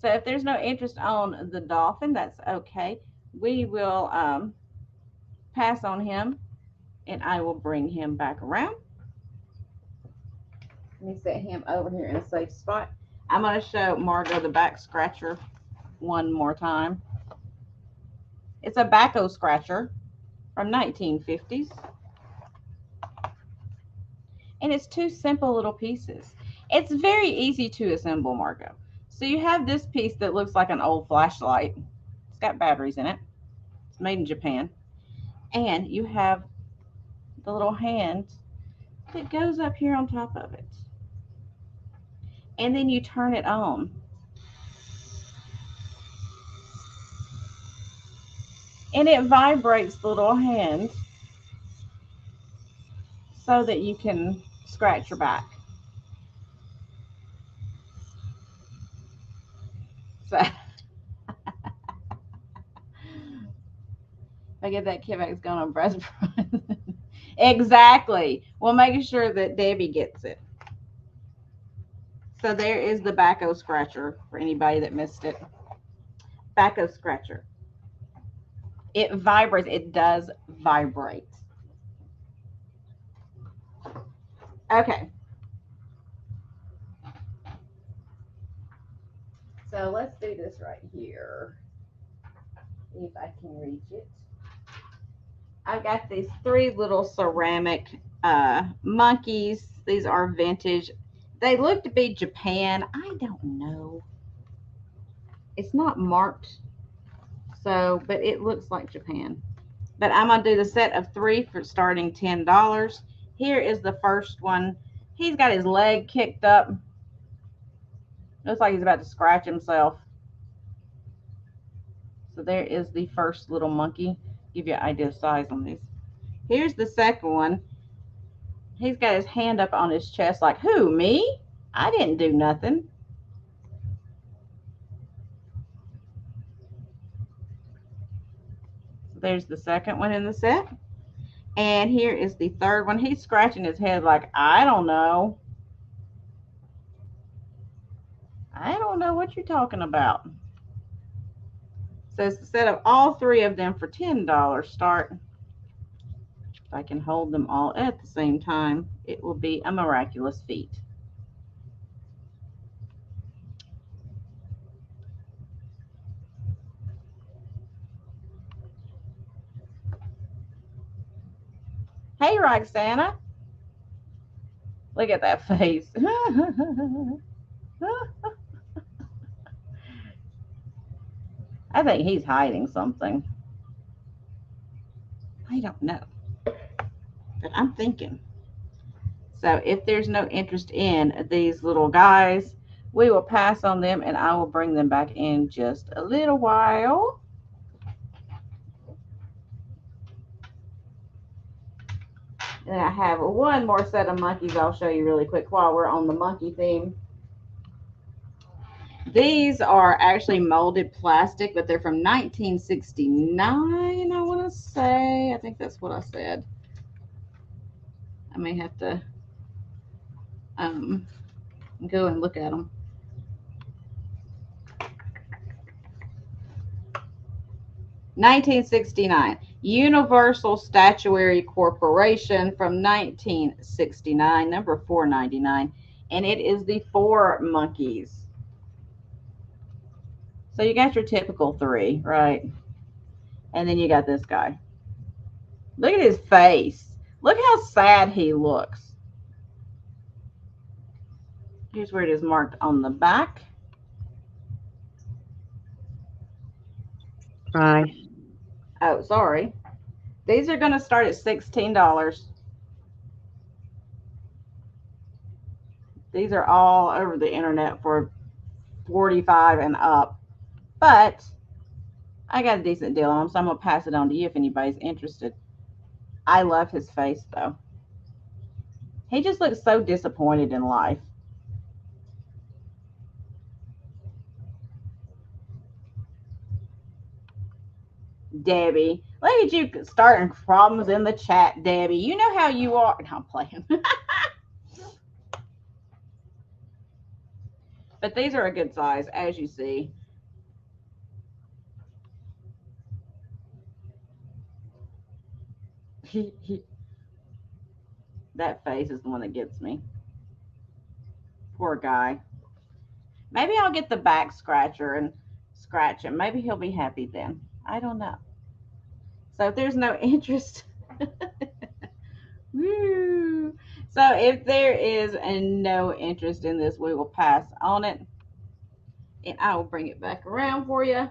So if there's no interest on the dolphin, that's okay. We will pass on him, and I will bring him back around. Let me set him over here in a safe spot. I'm going to show Margot the back scratcher one more time. It's a backhoe scratcher from 1950s. And it's 2 simple little pieces. It's very easy to assemble, Margot. So you have this piece that looks like an old flashlight. It's got batteries in it. It's made in Japan. And you have the little hand that goes up here on top of it. And then you turn it on. And it vibrates the little hand so that you can scratch your back. So I get that Kivak's going on breast. Exactly. Well, making sure that Debbie gets it. So there is the Baco Scratcher for anybody that missed it. Baco Scratcher. It vibrates. It does vibrate. Okay. So let's do this right here. See if I can reach it. I've got these 3 little ceramic monkeys. These are vintage. They look to be Japan. I don't know. It's not marked, so, but it looks like Japan. But I'm going to do the set of 3 for starting $10. Here is the first one. He's got his leg kicked up. Looks like he's about to scratch himself. So there is the first little monkey. Give you an idea of size on these. Here's the second one. He's got his hand up on his chest like, who, me? I didn't do nothing. There's the second one in the set. And here is the third one. He's scratching his head like, I don't know. I don't know what you're talking about. So it's a set of all 3 of them for $10 start. If I can hold them all at the same time, it will be a miraculous feat. Hey, Roxana. Look at that face. I think he's hiding something. I don't know. But I'm thinking. So if there's no interest in these little guys, we will pass on them and I will bring them back in just a little while. And I have one more set of monkeys I'll show you really quick while we're on the monkey theme. These are actually molded plastic, but they're from 1969, I want to say. I think that's what I said. I may have to go and look at them. 1969. Universal Statuary Corporation from 1969, number 499. And it is the 4 monkeys. So you got your typical 3, right? And then you got this guy. Look at his face. Look how sad he looks. Here's where it is marked on the back. Price. Oh, sorry. These are going to start at $16. These are all over the internet for $45 and up. But I got a decent deal on them, so I'm going to pass it on to you if anybody's interested. I love his face, though. He just looks so disappointed in life. Debbie, look at you starting problems in the chat, Debbie. You know how you are. No, I'm playing. But these are a good size, as you see. That face is the one that gets me. Poor guy. Maybe I'll get the back scratcher and scratch him. Maybe he'll be happy then. I don't know. So if there's no interest, woo. So if there is no interest in this, we will pass on it. And I will bring it back around for you.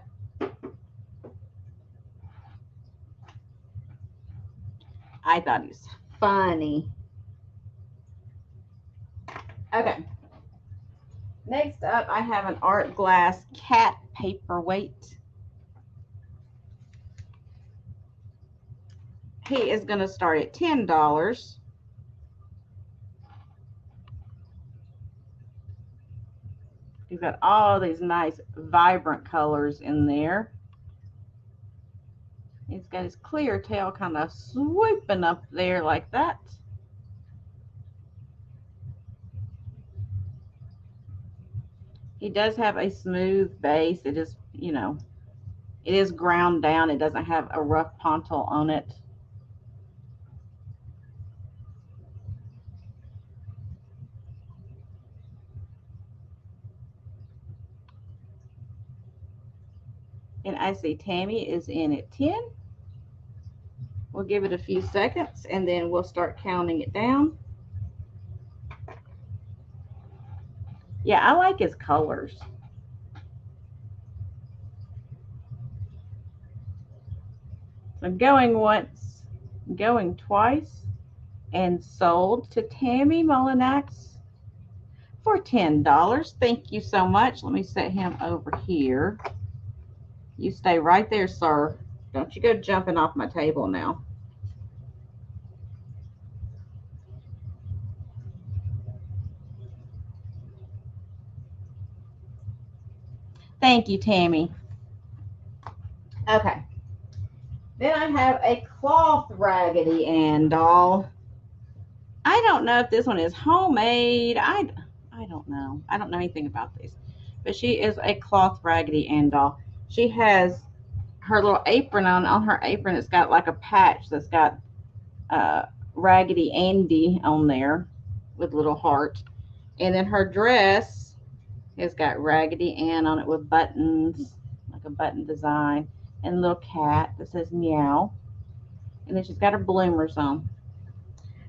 I thought he was funny. Okay. Next up, I have an Art Glass cat paperweight. He is going to start at $10. You've got all these nice vibrant colors in there. He's got his clear tail kind of swooping up there like that. He does have a smooth base. It is, you know, it is ground down. It doesn't have a rough pontil on it. And I see Tammy is in at 10. We'll give it a few seconds and then we'll start counting it down. Yeah, I like his colors. So going once, going twice, and sold to Tammy Mullinax for $10. Thank you so much. Let me set him over here. You stay right there, sir. Don't you go jumping off my table now. Thank you, Tammy. Okay. Then I have a cloth Raggedy Ann doll. I don't know if this one is homemade. I don't know. I don't know anything about this. But she is a cloth Raggedy Ann doll. She has her little apron on. On her apron, it's got like a patch that's got Raggedy Andy on there with a little heart. And then her dress has got Raggedy Ann on it with buttons, like a button design, and a little cat that says meow. And then she's got her bloomers on.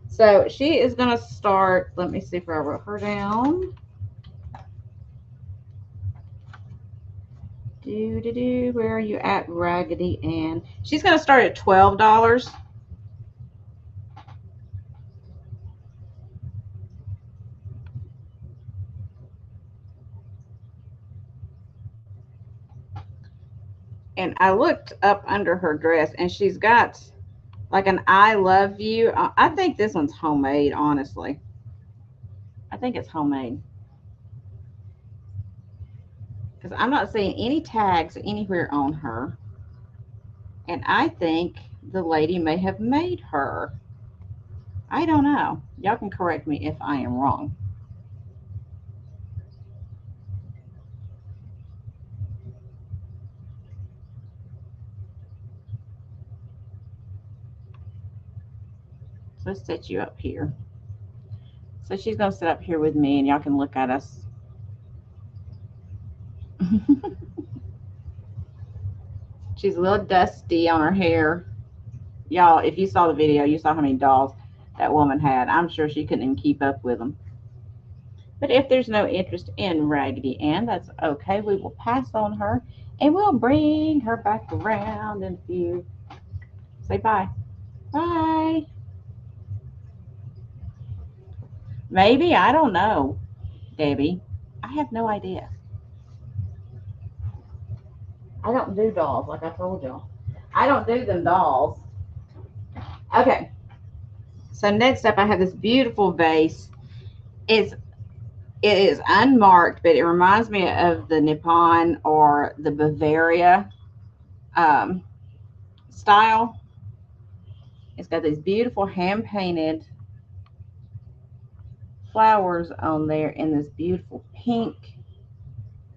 So she is going to start, let me see if I wrote her down. Where are you at, Raggedy Ann? She's going to start at $12. And I looked up under her dress and she's got like an I love you. I think this one's homemade, honestly. I think it's homemade. Because I'm not seeing any tags anywhere on her. And I think the lady may have made her. I don't know. Y'all can correct me if I am wrong. So let's set you up here. So she's going to sit up here with me and y'all can look at us. She's a little dusty on her hair. Y'all, if you saw the video, you saw how many dolls that woman had. I'm sure she couldn't even keep up with them. But if there's no interest in Raggedy Ann, that's okay. We will pass on her and we'll bring her back around in a few. Say bye. Bye. Maybe, I don't know, Debbie. I have no idea. I don't do dolls, like I told y'all. I don't do them dolls. Okay. So next up, I have this beautiful vase. It is unmarked, but it reminds me of the Nippon or the Bavaria style. It's got these beautiful hand-painted flowers on there in this beautiful pink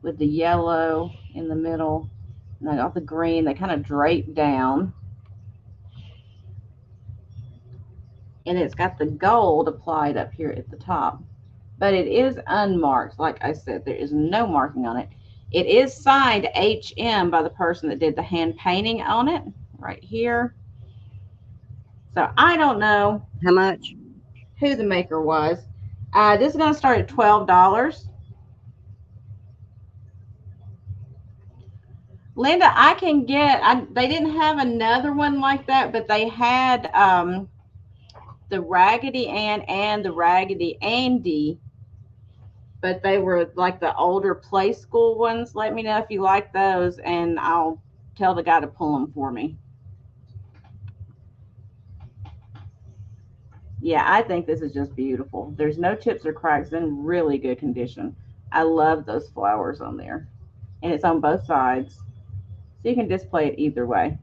with the yellow in the middle. And I got the green. They kind of drape down. And it's got the gold applied up here at the top. But it is unmarked. Like I said, there is no marking on it. It is signed HM by the person that did the hand painting on it right here. So I don't know How much? who the maker was. This is going to start at $12. Linda, I can get, they didn't have another one like that, but they had the Raggedy Ann and the Raggedy Andy but they were like the older play school ones. Let me know if you like those, and I'll tell the guy to pull them for me. Yeah, I think this is just beautiful. There's no chips or cracks, in really good condition. I love those flowers on there. And it's on both sides. So you can display it either way.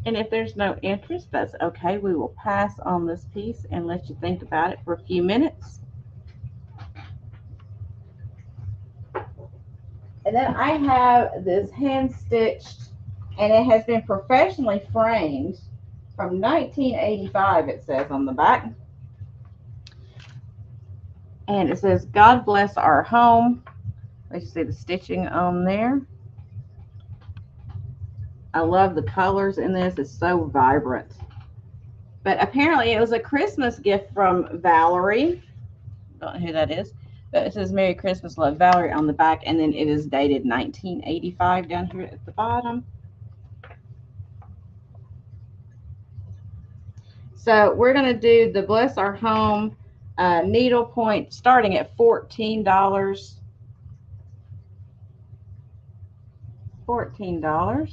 And if there's no interest, that's okay. We will pass on this piece and let you think about it for a few minutes. And then I have this hand stitched, and it has been professionally framed from 1985, it says on the back. And it says, God bless our home. Let's see the stitching on there. I love the colors in this. It's so vibrant. But apparently it was a Christmas gift from Valerie. Don't know who that is. But it says Merry Christmas, love, Valerie on the back. And then it is dated 1985 down here at the bottom. So we're going to do the Bless Our Home needlepoint starting at $14. $14.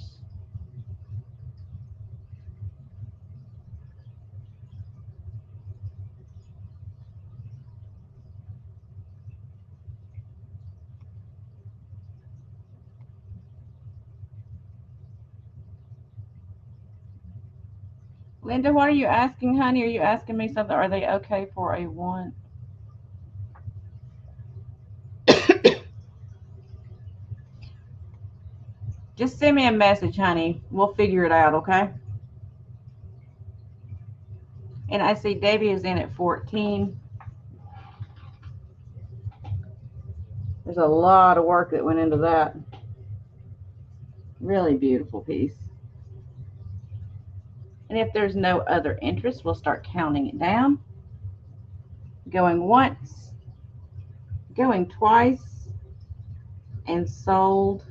Linda, what are you asking, honey? Are you asking me something? Are they okay for a one? Just send me a message, honey. We'll figure it out, okay? And I see Debbie is in at 14. There's a lot of work that went into that. Really beautiful piece. And if there's no other interest, we'll start counting it down. Going once, going twice, and sold.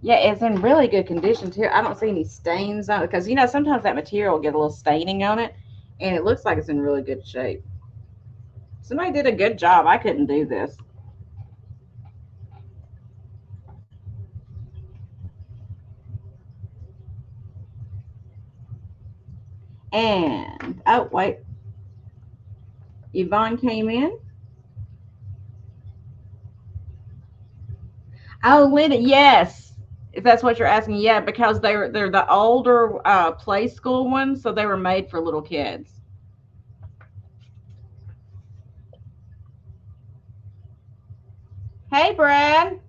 Yeah, it's in really good condition too. I don't see any stains on it because, you know, sometimes that material will get a little staining on it, and it looks like it's in really good shape. Somebody did a good job. I couldn't do this. And, oh, wait. Yvonne came in. Oh, Linda, yes. If that's what you're asking, yeah, because they're the older play school ones, so they were made for little kids. Hey, Brad.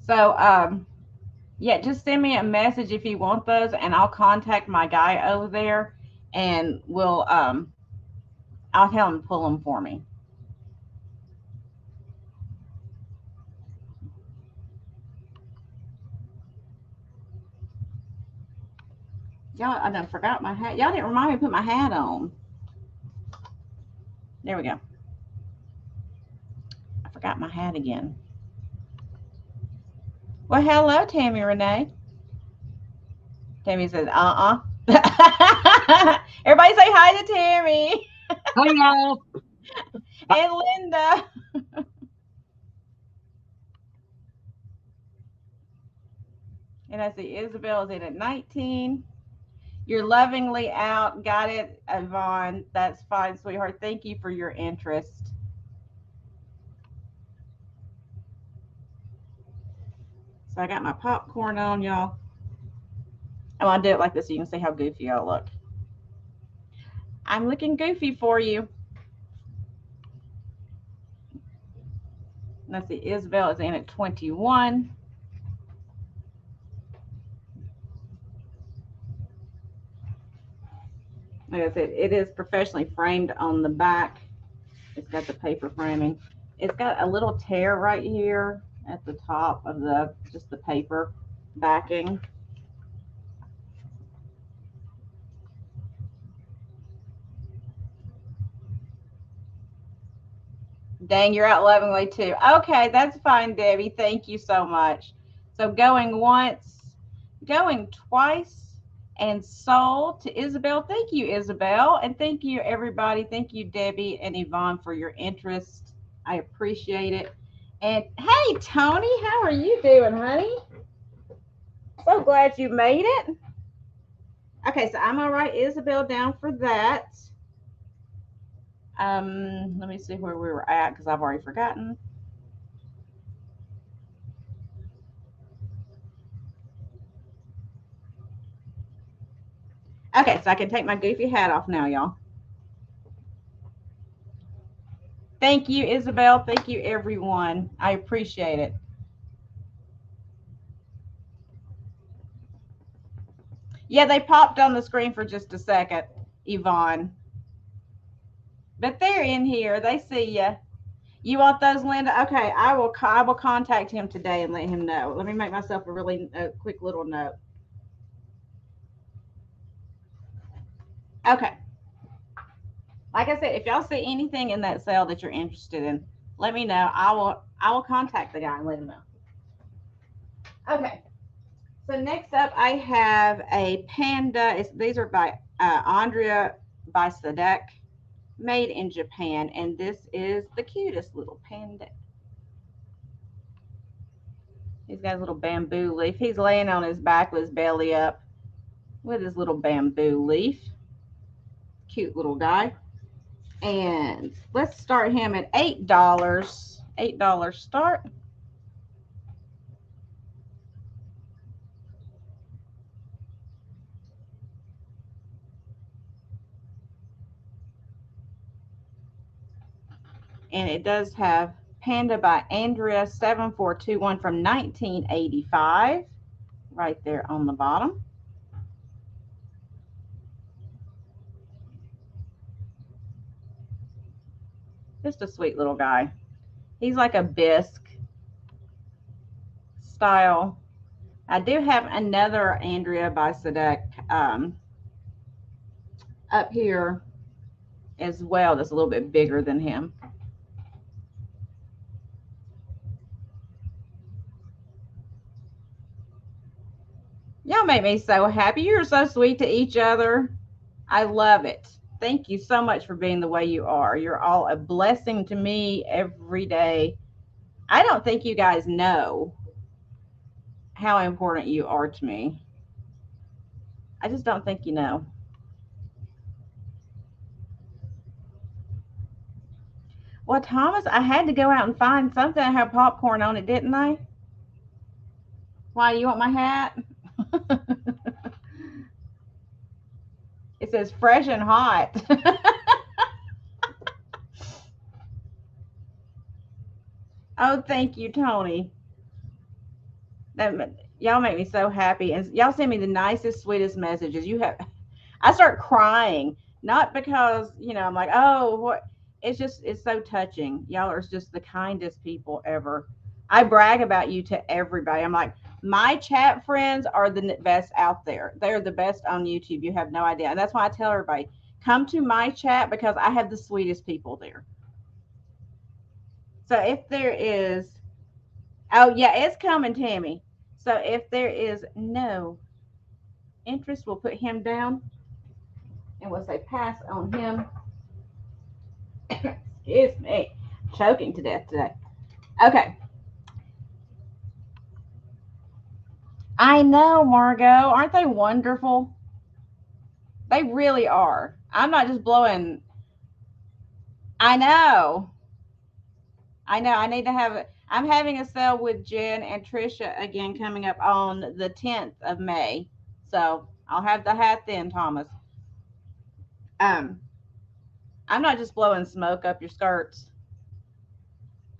So, yeah, just send me a message if you want those, and I'll contact my guy over there, and I'll tell him to pull them for me. Y'all, I done forgot my hat. Y'all didn't remind me to put my hat on. There we go. I forgot my hat again. Well, hello, Tammy Renee. Tammy says, Everybody say hi to Tammy. Hi, y'all. And Linda. And I see Isabel is in at 19. You're lovingly out. Got it, Yvonne. That's fine, sweetheart. Thank you for your interest. So I got my popcorn on, y'all. I want to do it like this so you can see how goofy I look. I'm looking goofy for you. Let's see, Isabel is in at 21. Like I said, it is professionally framed on the back. It's got the paper framing. It's got a little tear right here at the top of just the paper backing. Dang, you're out lovingly too. Okay, that's fine, Debbie. Thank you so much. So going once, going twice and sold to Isabel. Thank you, Isabel. And thank you, everybody. Thank you, Debbie and Yvonne, for your interest. I appreciate it. And hey, Tony, how are you doing, honey? So glad you made it. Okay, so I'm going to write Isabel down for that. Let me see where we were at because I've already forgotten. Okay, so I can take my goofy hat off now, y'all. Thank you, Isabel. Thank you, everyone. I appreciate it. Yeah, they popped on the screen for just a second, Yvonne. But they're in here. They see you. You want those, Linda? Okay, I will contact him today and let him know. Let me make myself a quick little note. Okay. Like I said, if y'all see anything in that sale that you're interested in, let me know. I will contact the guy and let him know. Okay. So next up, I have a panda. These are by Andrea by Sadek, made in Japan, and this is the cutest little panda. He's got a little bamboo leaf. He's laying on his back with his belly up with his little bamboo leaf. Cute little guy. And let's start him at $8. $8 start. And it does have Panda by Andrea 7421 from 1985 right there on the bottom. Just a sweet little guy. He's like a bisque style. I do have another Andrea by Sadek up here as well that's a little bit bigger than him. Y'all make me so happy. You're so sweet to each other. I love it. Thank you so much for being the way you are. You're all a blessing to me every day. I don't think you guys know how important you are to me. I just don't think you know. Well, Thomas, I had to go out and find something that had popcorn on it, didn't I? Why, you want my hat? It says fresh and hot. Oh, thank you, Tony. Y'all make me so happy. And y'all send me the nicest, sweetest messages. I start crying. Not because, I'm like, oh, what? It's so touching. Y'all are just the kindest people ever. I brag about you to everybody. I'm like, my chat friends are the best out there. They're the best on YouTube. You have no idea. And that's why I tell everybody, come to my chat because I have the sweetest people there. So if there is, oh yeah, it's coming, Tammy. So if there is no interest, we'll put him down and we'll say pass on him. Excuse me, choking to death today. Okay. I know, Margot. Aren't they wonderful? They really are. I'm not just blowing. I know. I know. I need to have it. I'm having a sale with Jen and Trisha again coming up on the 10th of May. So I'll have the hat then, Thomas. I'm not just blowing smoke up your skirts.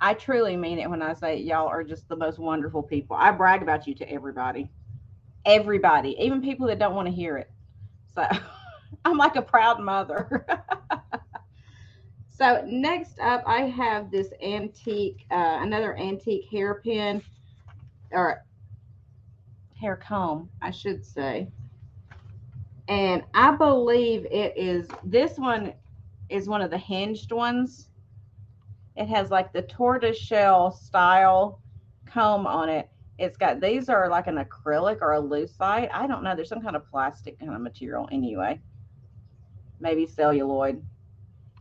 I truly mean it when I say y'all are just the most wonderful people. I brag about you to everybody. Everybody, even people that don't want to hear it. So I'm like a proud mother. So next up, I have this antique, another antique hairpin, or hair comb, I should say. And I believe this one is one of the hinged ones. It has like the tortoise shell style comb on it. It's got, these are like an acrylic or a lucite. I don't know. There's some kind of plastic kind of material anyway. Maybe celluloid.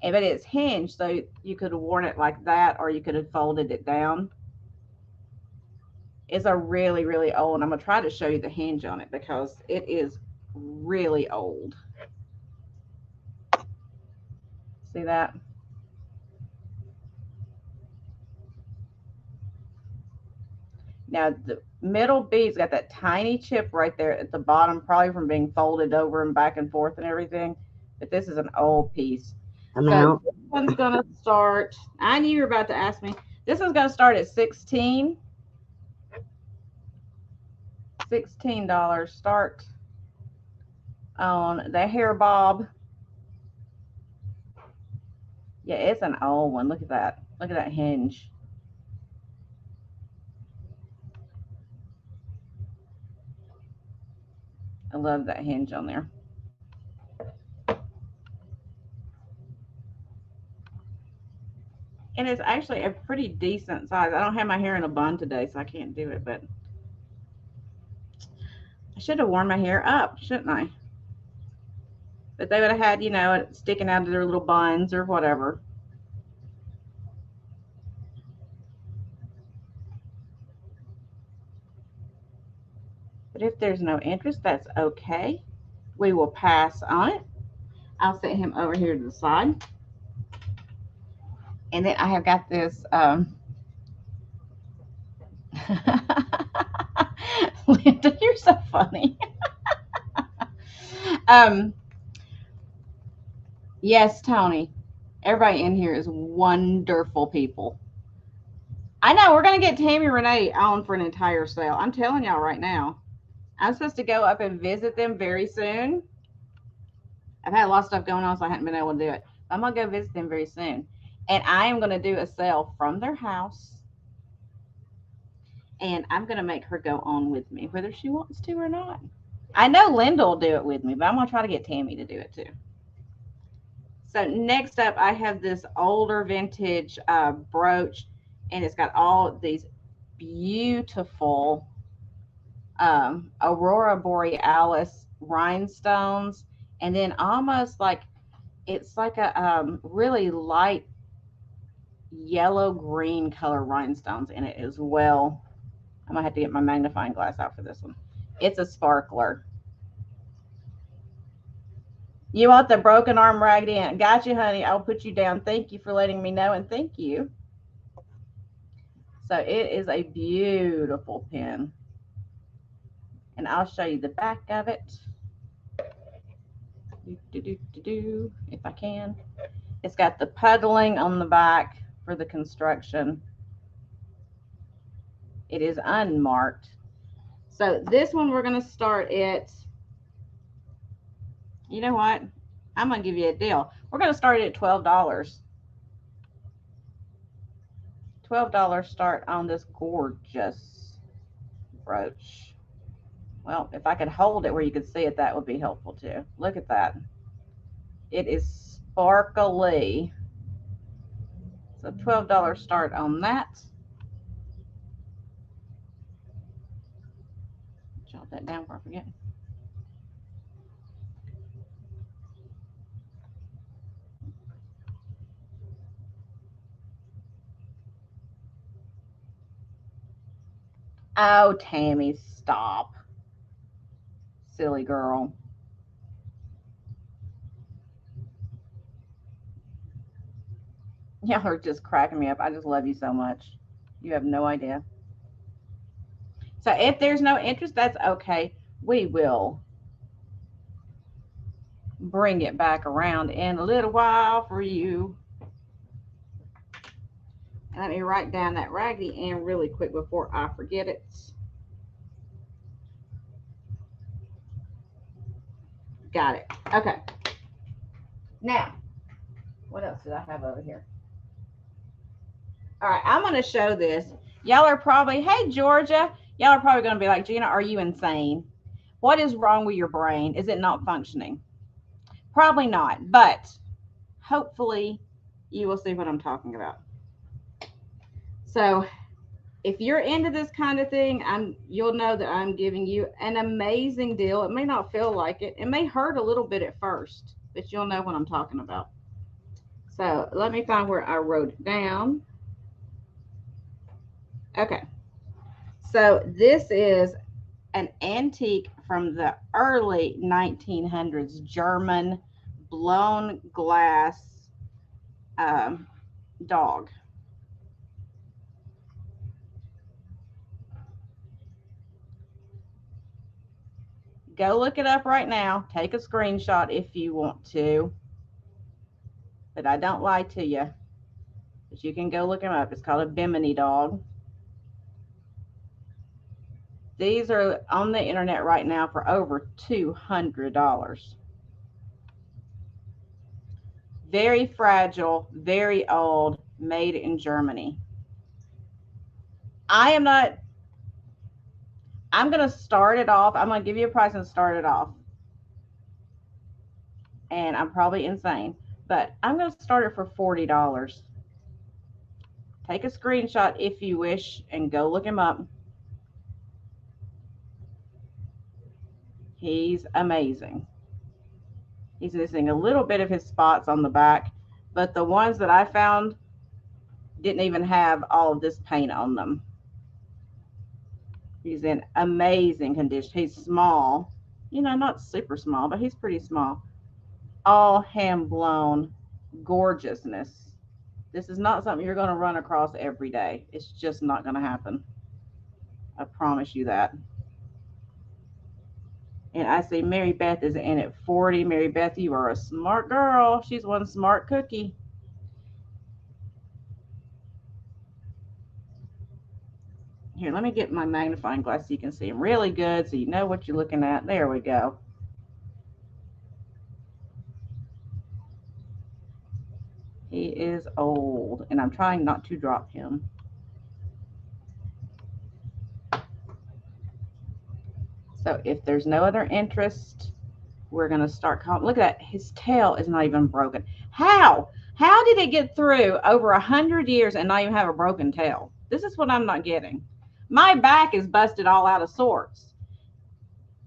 But it's hinged, so you could have worn it like that, or you could have folded it down. It's a really, really old. I'm going to try to show you the hinge on it because it is really old. See that? Now the middle bead's got that tiny chip right there at the bottom, probably from being folded over and back and forth and everything. But this is an old piece. Amount. So this one's gonna start. I knew you were about to ask me. This one's gonna start at $16. $16 start on the hair bob. Yeah, it's an old one. Look at that. Look at that hinge. I love that hinge on there. And it's actually a pretty decent size. I don't have my hair in a bun today, so I can't do it, but I should have worn my hair up, shouldn't I? But they would have had, you know, it sticking out of their little buns or whatever. But if there's no interest, that's okay. We will pass on it. I'll set him over here to the side. And then I have got this Linda, you're so funny. Yes, Tony. Everybody in here is wonderful people. I know we're gonna get Tammy Renee on for an entire sale. I'm telling y'all right now. I'm supposed to go up and visit them very soon. I've had a lot of stuff going on, so I haven't been able to do it. I'm gonna go visit them very soon. And I am gonna do a sale from their house. And I'm gonna make her go on with me, whether she wants to or not. I know Linda will do it with me, but I'm gonna try to get Tammy to do it too. So next up, I have this older vintage brooch, and it's got all these beautiful Aurora Borealis rhinestones, and then almost like it's like a really light yellow green color rhinestones in it as well. I'm gonna have to get my magnifying glass out for this one. It's a sparkler. You want the broken arm raggedy ant? Got you, honey. I'll put you down. Thank you for letting me know, and thank you. So it is a beautiful pin. And I'll show you the back of it. If I can. It's got the puddling on the back for the construction. It is unmarked. So this one we're going to start at, you know what? I'm going to give you a deal. We're going to start it at $12. $12 start on this gorgeous brooch. Well, if I could hold it where you could see it, that would be helpful too. Look at that. It is sparkly. So $12 start on that. Jot that down before I forget. Oh, Tammy, stop. Silly girl. Y'all are just cracking me up. I just love you so much. You have no idea. So if there's no interest, that's okay. We will bring it back around in a little while for you. Let me write down that Raggedy Ann really quick before I forget it. Got it. Okay. Now, what else did I have over here? All right, I'm going to show this. Y'all are probably, hey, Georgia. Y'all are probably going to be like, Gina, are you insane? What is wrong with your brain? Is it not functioning? Probably not, but hopefully you will see what I'm talking about. So if you're into this kind of thing, you'll know that I'm giving you an amazing deal. It may not feel like it. It may hurt a little bit at first, but you'll know what I'm talking about. So let me find where I wrote it down. Okay. So this is an antique from the early 1900s German blown glass dog. Go look it up right now. Take a screenshot if you want to. But I don't lie to you. But you can go look him up. It's called a Bimini dog. These are on the internet right now for over $200. Very fragile, very old, made in Germany. I'm going to start it off. I'm going to give you a price and start it off. And I'm probably insane, but I'm going to start it for $40. Take a screenshot if you wish and go look him up. He's amazing. He's missing a little bit of his spots on the back, but the ones that I found didn't even have all of this paint on them. He's in amazing condition. He's small, you know, not super small, but he's pretty small. All hand blown gorgeousness. This is not something you're going to run across every day. It's just not going to happen. I promise you that. And I say Mary Beth is in at 40. Mary Beth, you are a smart girl. She's one smart cookie. Here, let me get my magnifying glass so you can see him really good, so you know what you're looking at. There we go. He is old, and I'm trying not to drop him. So if there's no other interest, we're going to start calling. Look at that. His tail is not even broken. How? How did it get through over 100 years and not even have a broken tail? This is what I'm not getting. My back is busted all out of sorts.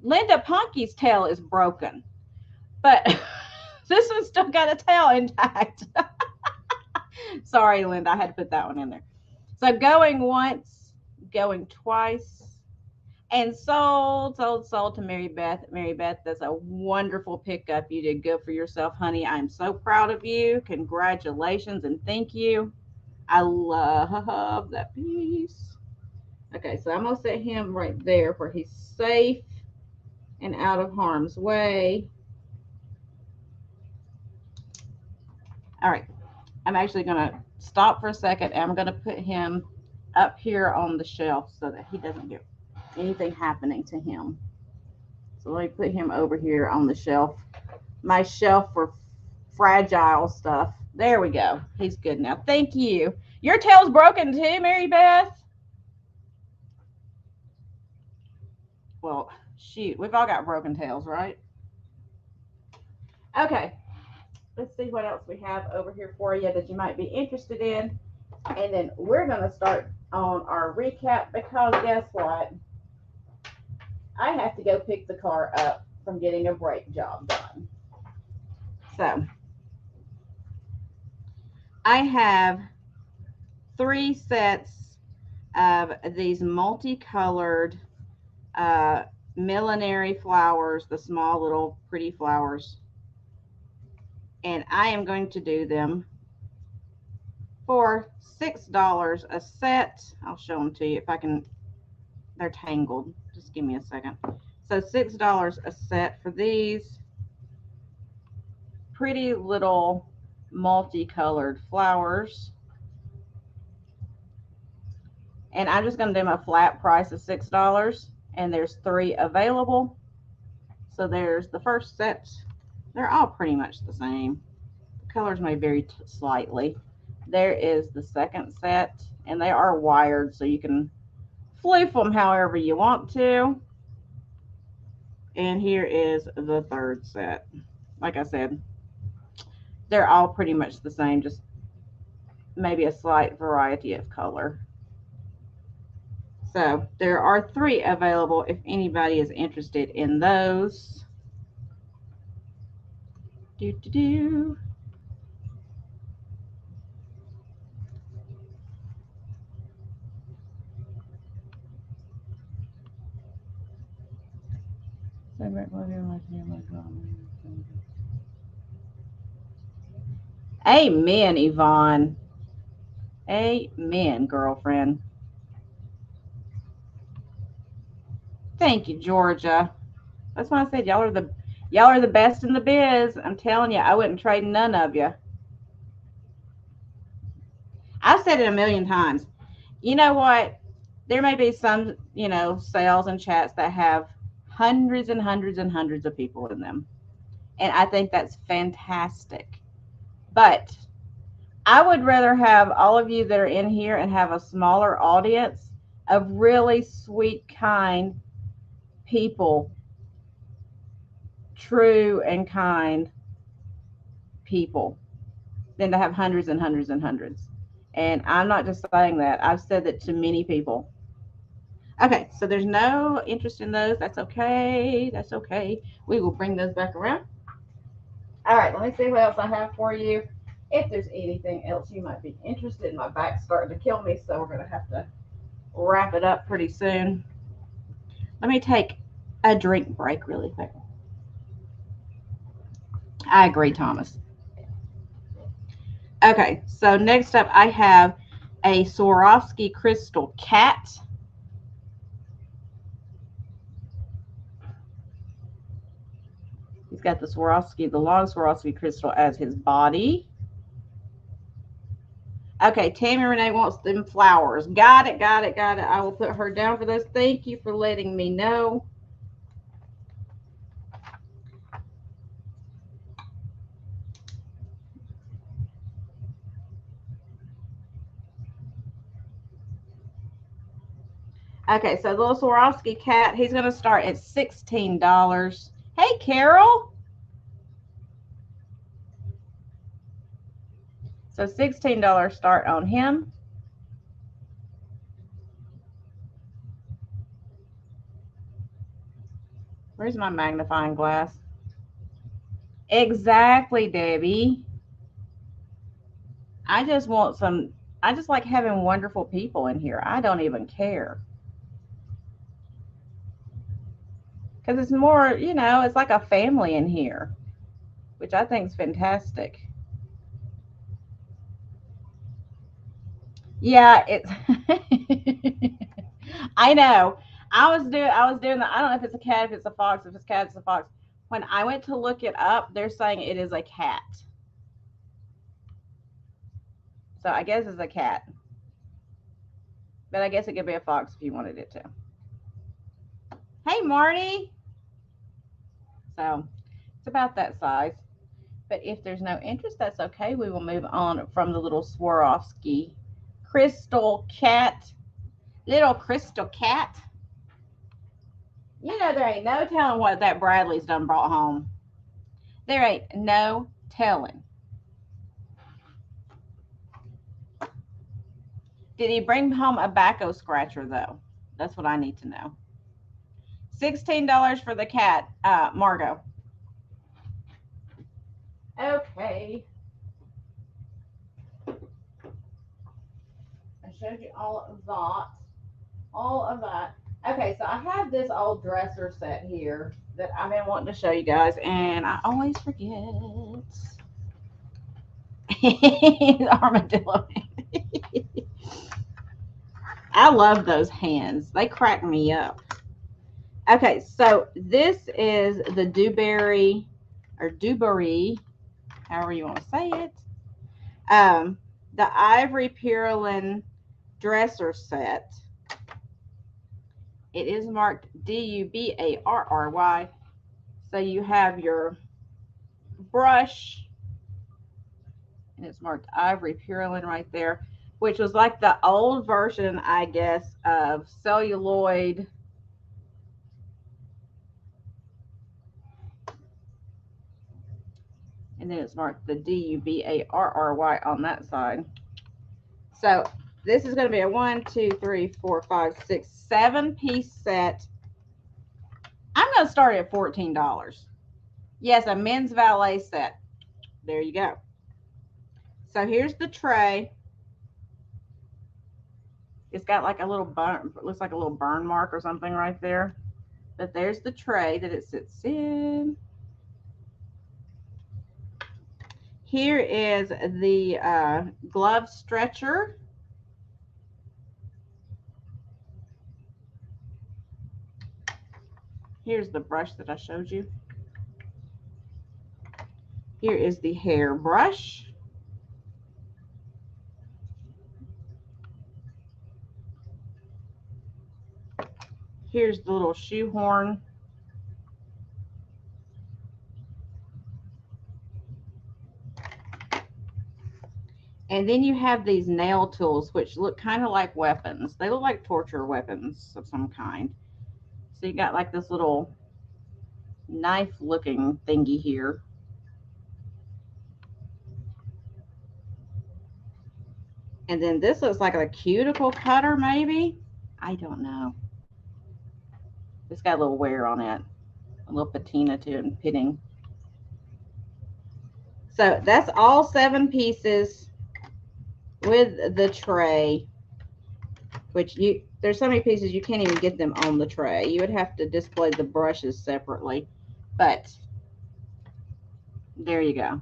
Linda Punky's tail is broken, but this one's still got a tail intact. Sorry, Linda, I had to put that one in there. So going once, going twice, and sold to Mary Beth. Mary Beth, that's a wonderful pickup. You did good for yourself, honey. I'm so proud of you. Congratulations and thank you. I love that piece. Okay, so I'm going to set him right there where he's safe and out of harm's way. All right, I'm actually going to stop for a second, and I'm going to put him up here on the shelf so that he doesn't get anything happening to him. So let me put him over here on the shelf. My shelf for fragile stuff. There we go. He's good now. Thank you. Your tail's broken too, Mary Beth? Well, shoot. We've all got broken tails, right? Okay. Let's see what else we have over here for you that you might be interested in. And then we're going to start on our recap because guess what? I have to go pick the car up from getting a brake job done. So I have 3 sets of these multicolored millinery flowers, the small little pretty flowers. And I am going to do them for $6 a set. I'll show them to you if I can. They're tangled. Just give me a second. So $6 a set for these pretty little multicolored flowers. And I'm just going to do them a flat price of $6. And there's 3 available. So there's the first set. They're all pretty much the same. The colors may vary slightly. There is the second set. And they are wired so you can floof them however you want to. And here is the third set. Like I said, they're all pretty much the same, just maybe a slight variety of color. So there are 3 available if anybody is interested in those. Do, do, do. Amen, Yvonne. Amen, girlfriend. Thank you, Georgia. That's why I said y'all are the best in the biz. I'm telling you, I wouldn't trade none of you. I've said it a million times. You know what? There may be some, sales and chats that have hundreds and hundreds and hundreds of people in them. And I think that's fantastic. But I would rather have all of you that are in here and have a smaller audience of really sweet, kind people, true and kind people, than to have hundreds and hundreds and hundreds. And I'm not just saying that. I've said that to many people. Okay, so there's no interest in those. That's okay. That's okay. We will bring those back around. All right, let me see what else I have for you. If there's anything else you might be interested in, my back's starting to kill me, so we're going to have to wrap it up pretty soon. Let me take a drink break really quick. I agree, Thomas. Okay, so next up I have a Swarovski crystal cat. He's got the long Swarovski crystal as his body. Okay, Tammy Renee wants them flowers. Got it. I will put her down for those. Thank you for letting me know. Okay, so the little Swarovski cat, he's going to start at $16. Hey, Carol. So $16 start on him. Where's my magnifying glass? Exactly, Debbie. I just like having wonderful people in here. I don't even care. Because it's more, it's like a family in here, which I think is fantastic. Yeah, it's I know. I was doing the, I don't know if it's a cat, if it's a fox, if it's a cat, it's a fox. When I went to look it up, they're saying it is a cat. So I guess it's a cat. But I guess it could be a fox if you wanted it to. Hey, Marty. So it's about that size. But if there's no interest, that's okay. We will move on from the little Swarovski crystal cat. Little crystal cat. There ain't no telling what that Bradley's done brought home. There ain't no telling. Did he bring home a backhoe scratcher, though? That's what I need to know. $16 for the cat, Margot. Okay. I showed you all of that. All of that. Okay, so I have this old dresser set here that I've been wanting to show you guys, and I always forget. Armadillo. I love those hands. They crack me up. Okay, so this is the Dewberry, or Dewberry, however you want to say it. The Ivory Purlin dresser set. It is marked DUBARRY. So you have your brush, and it's marked Ivory Purlin right there, which was like the old version, I guess, of celluloid. And then it's marked the DUBARRY on that side. So This is going to be a 1, 2, 3, 4, 5, 6, 7-piece set. I'm going to start at $14. Yes, a men's valet set. There you go. So here's the tray. It's got like a little burn, looks like a little burn mark or something right there. But there's the tray that it sits in. Here is the glove stretcher. Here's the brush that I showed you. Here is the hair brush. Here's the little shoehorn. And then you have these nail tools, which look kind of like weapons. They look like torture weapons of some kind. So you got like this little knife looking thingy here. And then this looks like a cuticle cutter, maybe. I don't know. It's got a little wear on it, a little patina to it and pitting. So that's all 7 pieces with the tray, which there's so many pieces you can't even get them on the tray. You would have to display the brushes separately, but there you go.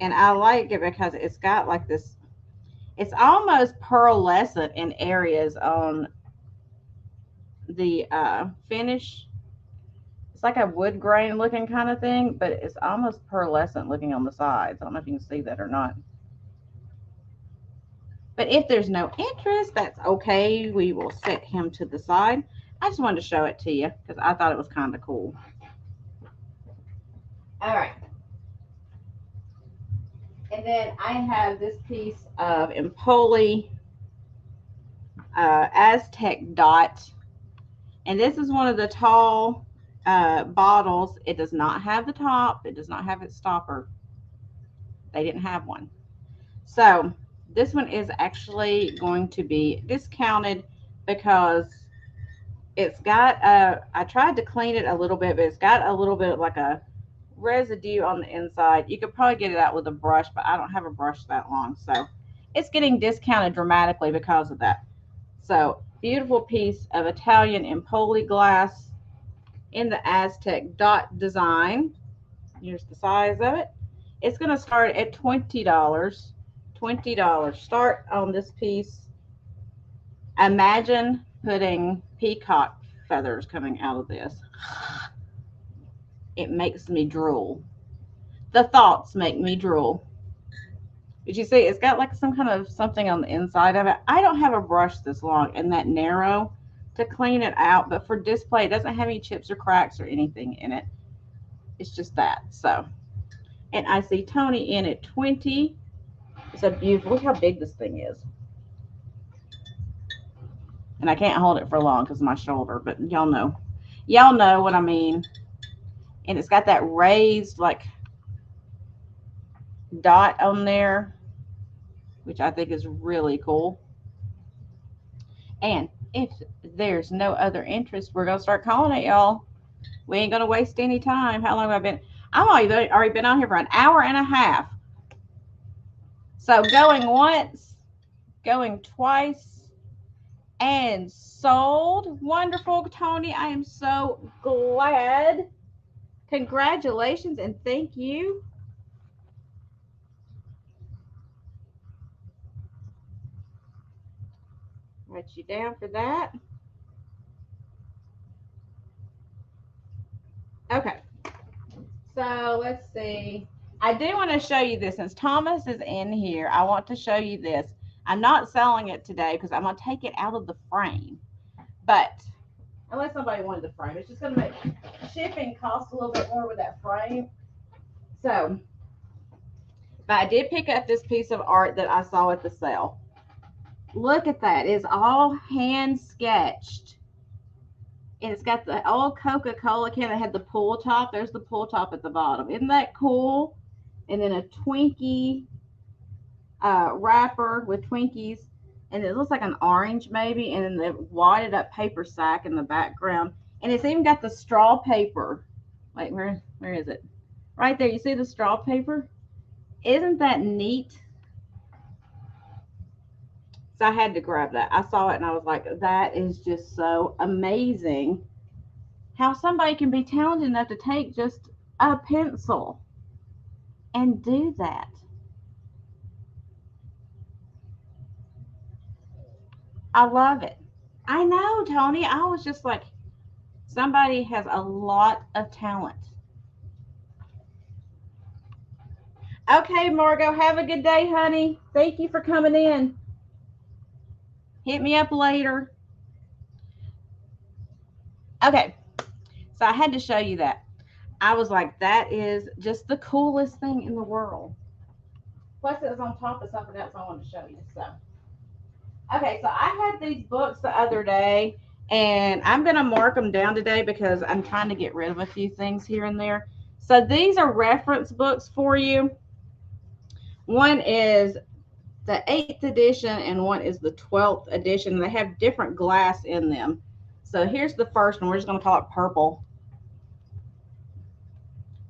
And I like it because it's got like this, it's almost pearlescent in areas on the finish. It's like a wood grain looking kind of thing, but it's almost pearlescent looking on the sides. I don't know if you can see that or not. But if there's no interest, that's okay. We will set him to the side. I just wanted to show it to you because I thought it was kind of cool. All right. And then I have this piece of Empoli Aztec Dot. And this is one of the tall bottles. It does not have the top. It does not have its stopper. They didn't have one. So this one is actually going to be discounted because it's got I tried to clean it a little bit, but it's got a little bit of like a residue on the inside. You could probably get it out with a brush, but I don't have a brush that long. So it's getting discounted dramatically because of that. So beautiful piece of Italian Empoli glass in the Aztec Dot design. Here's the size of it. It's going to start at $20. $20 start on this piece. Imagine putting peacock feathers coming out of this. It makes me drool. The thoughts make me drool. But you see, it's got like some kind of something on the inside of it. I don't have a brush this long and that narrow to clean it out, but for display, it doesn't have any chips or cracks or anything in it. It's just that. So, and I see Tony in at 20. It's a beautiful, look how big this thing is. And I can't hold it for long because of my shoulder, but y'all know what I mean. And it's got that raised like dot on there, which I think is really cool. And if there's no other interest, we're going to start calling it, y'all. We ain't going to waste any time. How long have I been? I've already been on here for an hour and a half. So going once, going twice, and sold. Wonderful, Tony. I am so glad. Congratulations and thank you. Write you down for that. Okay. So let's see. I do want to show you this. Since Thomas is in here, I want to show you this. I'm not selling it today because I'm going to take it out of the frame. But unless somebody wanted the frame, it's just going to make shipping cost a little bit more with that frame. So, but I did pick up this piece of art that I saw at the sale. Look at that. It's all hand sketched. And it's got the old Coca-Cola can that had the pull top. There's the pull top at the bottom. Isn't that cool? And then a Twinkie wrapper with Twinkies. And it looks like an orange maybe. And then the wadded up paper sack in the background. And it's even got the straw paper. Wait, where is it? Right there. You see the straw paper? Isn't that neat? So I had to grab that. I saw it and I was like, that is just so amazing how somebody can be talented enough to take just a pencil and do that. I love it. I know, Tony. I was just like, somebody has a lot of talent. Okay, Margot, have a good day, honey. Thank you for coming in. Hit me up later. Okay, so I had to show you that. I was like, that is just the coolest thing in the world. Plus, it was on top of something else I wanted to show you. So, okay, so I had these books the other day, and I'm going to mark them down today because I'm trying to get rid of a few things here and there. So these are reference books for you. One is the 8th edition and one is the 12th edition. They have different glass in them. So here's the first one. We're just going to call it purple.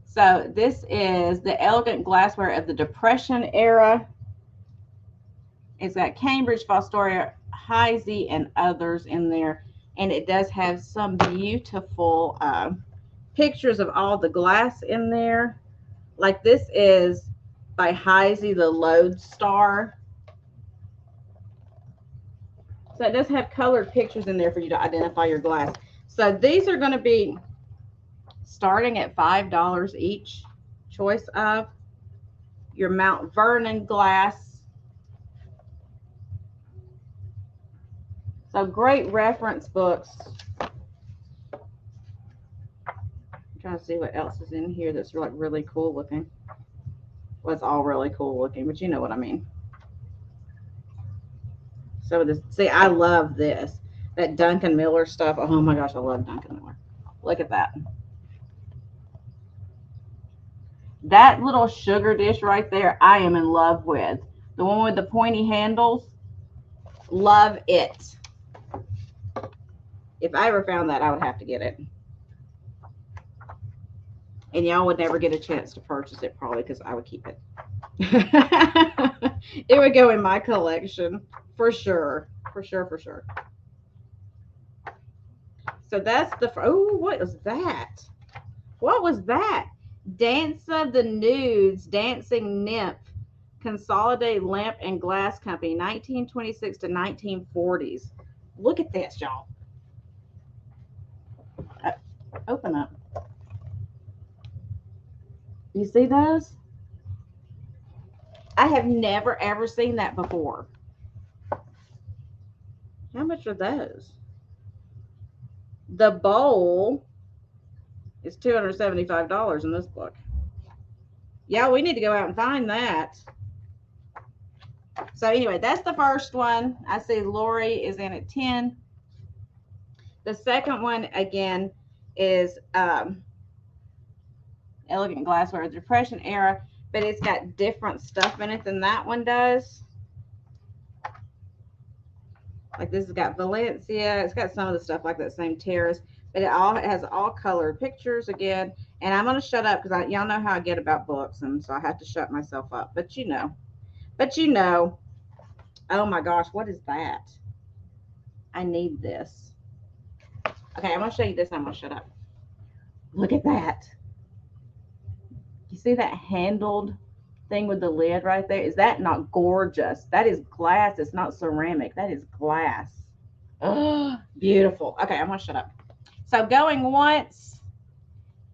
So this is the elegant glassware of the Depression era. It's got Cambridge, Fostoria, Heisey, and others in there. And it does have some beautiful pictures of all the glass in there. Like this is by Heisey, the Lodestar. So it does have colored pictures in there for you to identify your glass. So these are going to be starting at $5 each. Choice of your Mount Vernon glass. So great reference books. I'm trying to see what else is in here that's like really cool looking. Well, it's all really cool looking, but you know what I mean. So this, see, I love this. That Duncan Miller stuff. Oh my gosh, I love Duncan Miller. Look at that. That little sugar dish right there, I am in love with. The one with the pointy handles. Love it. If I ever found that, I would have to get it. And y'all would never get a chance to purchase it probably because I would keep it. It would go in my collection for sure. For sure, for sure. So that's the, oh, what was that? What was that? Dance of the Nudes, Dancing Nymph, Consolidated Lamp and Glass Company, 1926 to 1940s. Look at this, y'all. Open up. You see those? I have never, ever seen that before. How much are those? The bowl is $275 in this book. Yeah, we need to go out and find that. So anyway, that's the first one. I see Lori is in at 10. The second one, again, is elegant glassware, the Depression era, but it's got different stuff in it than that one does. Like this has got Valencia. It's got some of the stuff like that same terrace, but it has all colored pictures again. And I'm going to shut up because y'all know how I get about books, and so I have to shut myself up. But you know, oh my gosh, what is that? I need this. Okay, I'm going to show you this. I'm going to shut up. Look at that. You see that handled thing with the lid right there? Is that not gorgeous? That is glass. It's not ceramic. That is glass. Oh, beautiful. Okay, I'm going to shut up. So going once,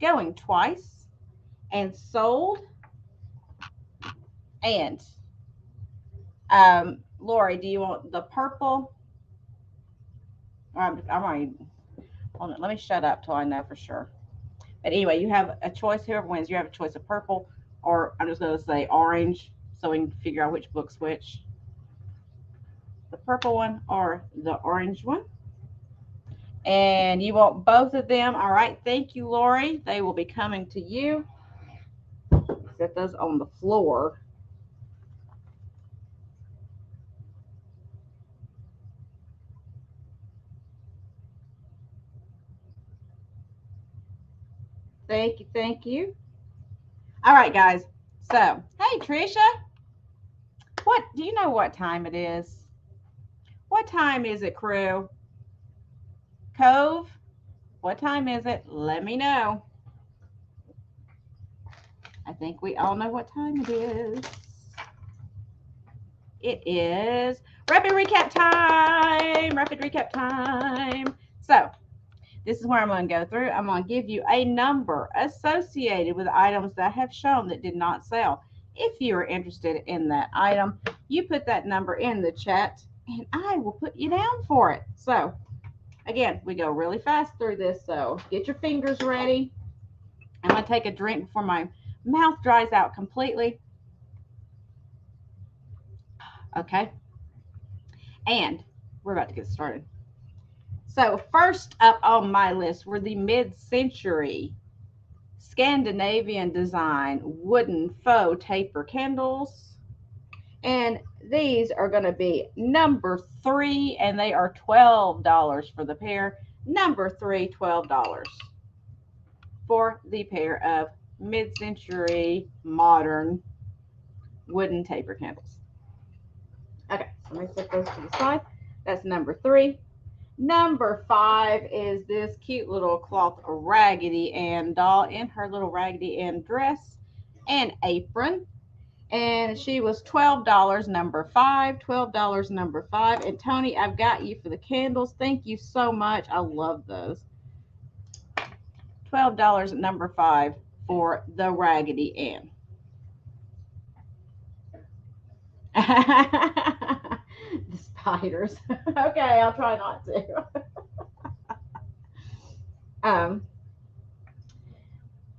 going twice, and sold. And Lori, do you want the purple? I'm already, hold on, let me shut up till I know for sure. But anyway, you have a choice. Whoever wins, you have a choice of purple, or I'm just going to say orange so we can figure out which book's which. The purple one or the orange one. And you want both of them. All right. Thank you, Lori. They will be coming to you. Set those on the floor. Thank you. Thank you. All right, guys. So, hey, Trisha, what do you know what time it is? What time is it, crew? Cove, what time is it? Let me know. I think we all know what time it is. It is rapid recap time. Rapid recap time. So, this is where I'm going to go through. I'm going to give you a number associated with items that have shown that did not sell. If you are interested in that item, you put that number in the chat and I will put you down for it. So, again, we go really fast through this. So, get your fingers ready. I'm going to take a drink before my mouth dries out completely. Okay. And we're about to get started. So, first up on my list were the mid-century Scandinavian design wooden faux taper candles. And these are going to be number 3, and they are $12 for the pair. Number 3, $12 for the pair of mid-century modern wooden taper candles. Okay, so let me set those to the side. That's number 3. Number 5 is this cute little cloth Raggedy Ann doll in her little Raggedy Ann dress and apron. And she was $12, number 5. $12, number 5. And Tony, I've got you for the candles. Thank you so much. I love those. $12, number 5 for the Raggedy Ann. The spiders. Okay, I'll try not to.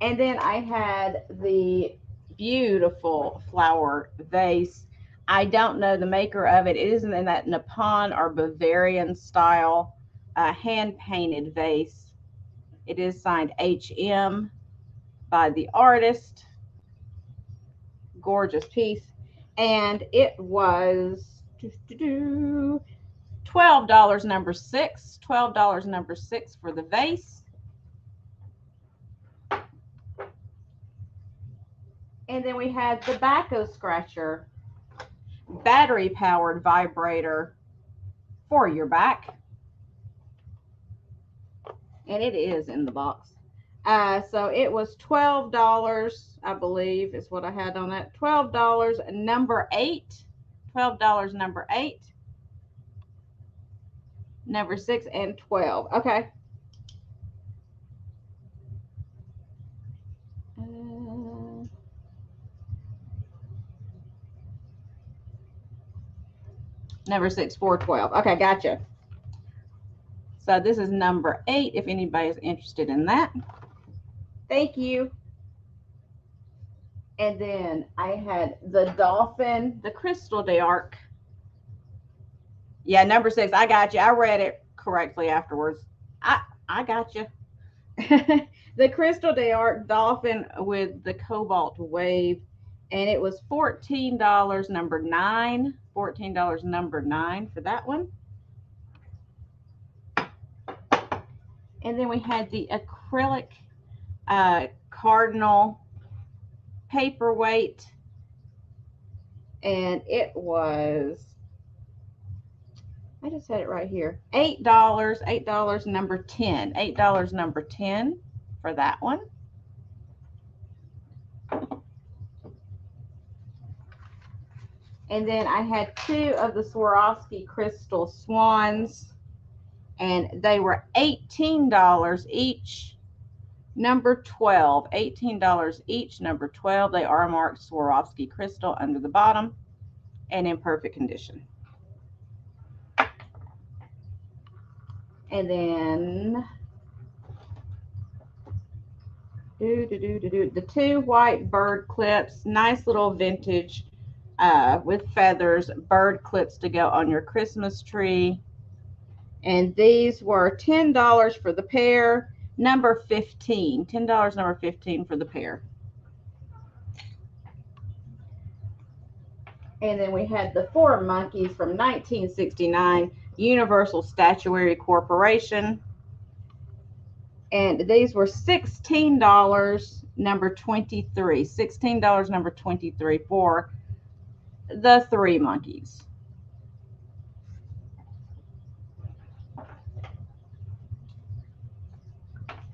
And then I had the beautiful flower vase. I don't know the maker of it. It isn't in that Nippon or Bavarian style hand painted vase. It is signed HM by the artist. Gorgeous piece. And it was $12, number 6. $12, number 6 for the vase. And then we had the tobacco scratcher, battery powered vibrator for your back. And it is in the box. So it was $12, I believe is what I had on that. $12, number 8. $12, number 8. Number 6 and 12. Okay. Number 6, 412. Okay, gotcha. So this is number 8 if anybody's interested in that. Thank you. And then I had the dolphin, the Crystal d'Arc. Yeah, number 6. I got you. I read it correctly afterwards. I got you. The Crystal d'Arc dolphin with the cobalt wave. And it was $14, number 9. $14, number 9 for that one. And then we had the acrylic cardinal paperweight. And it was, I just had it right here, $8. $8, number 10. $8, number 10 for that one. And then I had 2 of the Swarovski crystal swans, and they were $18 each. Number 12, $18 each. Number 12, they are marked Swarovski crystal under the bottom and in perfect condition. And then the 2 white bird clips, nice little vintage with feathers, bird clips to go on your Christmas tree. And these were $10 for the pair, number 15. $10, number 15 for the pair. And then we had the 4 monkeys from 1969, Universal Statuary Corporation. And these were $16, number 23. $16, number 23 for the 3 monkeys.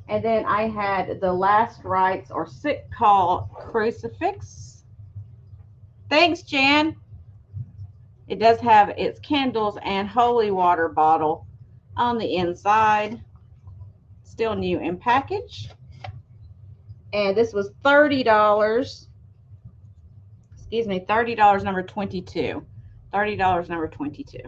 And then I had the Last Rites or Sick Call Crucifix. Thanks, Jan. It does have its candles and holy water bottle on the inside. Still new in package. And this was $30. Excuse me, $30, number 22. $30, number 22.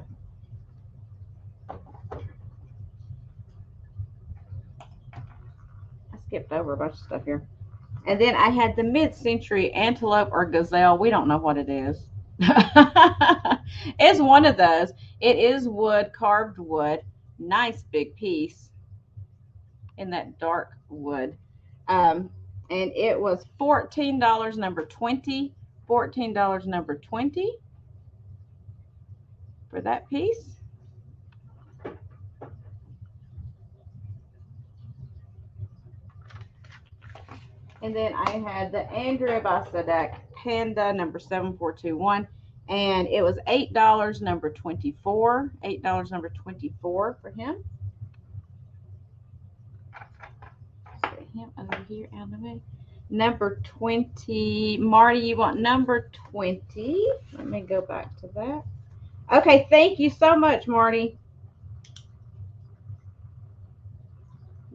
I skipped over a bunch of stuff here. And then I had the mid-century antelope or gazelle. We don't know what it is. It's one of those. It is wood, carved wood. Nice big piece in that dark wood. And it was $14, number 20. $14, number 20 for that piece. And then I had the Andrea Basadak Panda, number 7421. And it was $8, number 24. $8, number 24 for him. Put him over here out of the way. Number 20. Marty, you want number 20? Let me go back to that. Okay, thank you so much, Marty.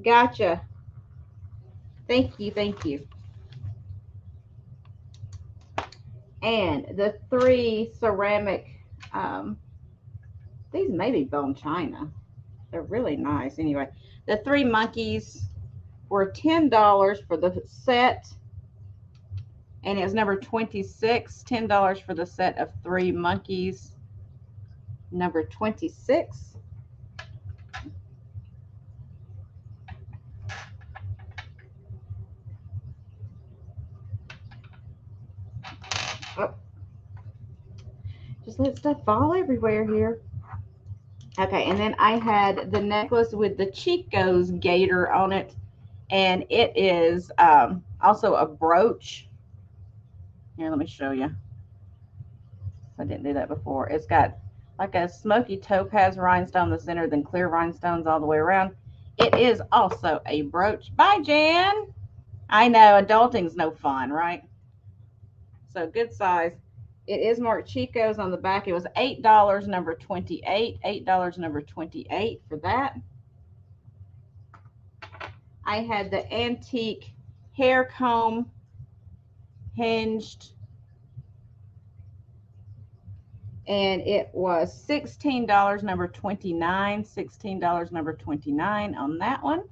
Gotcha. Thank you, thank you. And the 3 ceramic, these may be bone china. They're really nice. Anyway, the 3 monkeys were $10 for the set. And it was number 26, $10 for the set of 3 monkeys. Number 26. Oh. Just let stuff fall everywhere here. Okay, and then I had the necklace with the Chico's gator on it. And it is also a brooch. Here, let me show you. I didn't do that before. It's got like a smoky topaz rhinestone in the center, then clear rhinestones all the way around. It is also a brooch. Bye, Jan. I know, adulting's no fun, right? So good size. It is marked Chico's on the back. It was $8, number 28. $8, number 28 for that. I had the antique hair comb hinged. And it was $16, number 29. $16, number 29 on that one.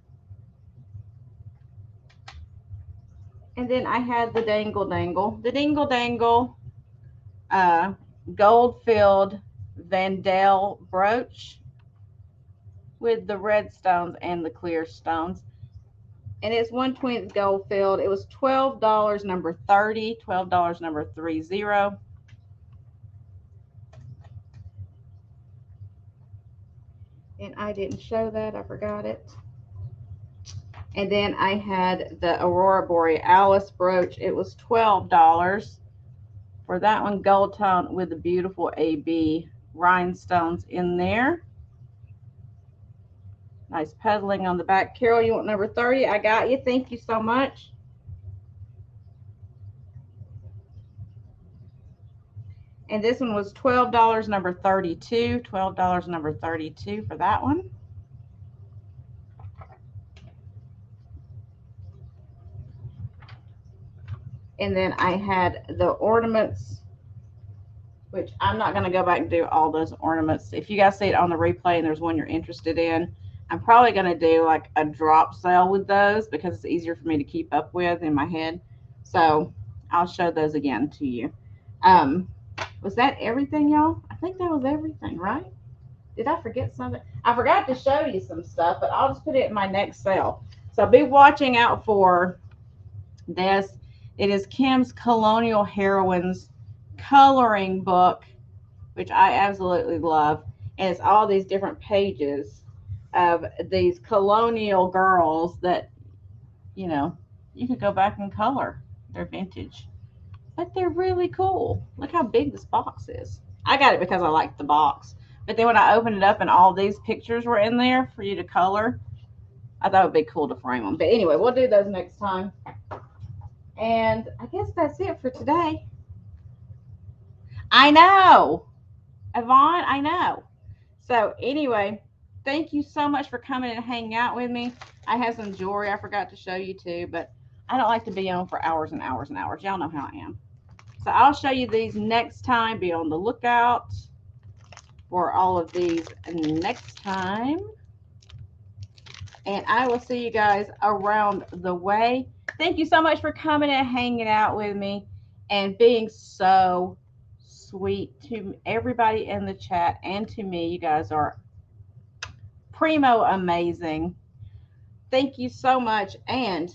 And then I had the Dangle Dangle. The Dingle Dangle gold-filled Vandal brooch with the red stones and the clear stones. And it's 1/20 gold filled. It was $12, number 30. $12, number 30. And I didn't show that. I forgot it. And then I had the Aurora Borealis brooch. It was $12 for that one, gold tone with the beautiful AB rhinestones in there. Nice pedaling on the back. Carol, you want number 30? I got you. Thank you so much. And this one was $12, number 32. $12, number 32 for that one. And then I had the ornaments, which I'm not going to go back and do all those ornaments. If you guys see it on the replay and there's one you're interested in, I'm probably going to do like a drop sale with those because it's easier for me to keep up with in my head. So I'll show those again to you. Was that everything, y'all? I think that was everything, right? Did I forget something? I forgot to show you some stuff, but I'll just put it in my next sale. So be watching out for this. It is Kim's Colonial Heroines coloring book, which I absolutely love. And it's all these different pages of these colonial girls that, you know, you could go back and color. They're vintage, but they're really cool. Look how big this box is. I got it because I liked the box. But then when I opened it up and all these pictures were in there for you to color, I thought it would be cool to frame them. But anyway, we'll do those next time. And I guess that's it for today. I know, Yvonne, I know. So anyway, thank you so much for coming and hanging out with me. I have some jewelry I forgot to show you too, but I don't like to be on for hours and hours and hours. Y'all know how I am. So I'll show you these next time. Be on the lookout for all of these next time. And I will see you guys around the way. Thank you so much for coming and hanging out with me and being so sweet to everybody in the chat and to me. You guys are primo amazing. Thank you so much. And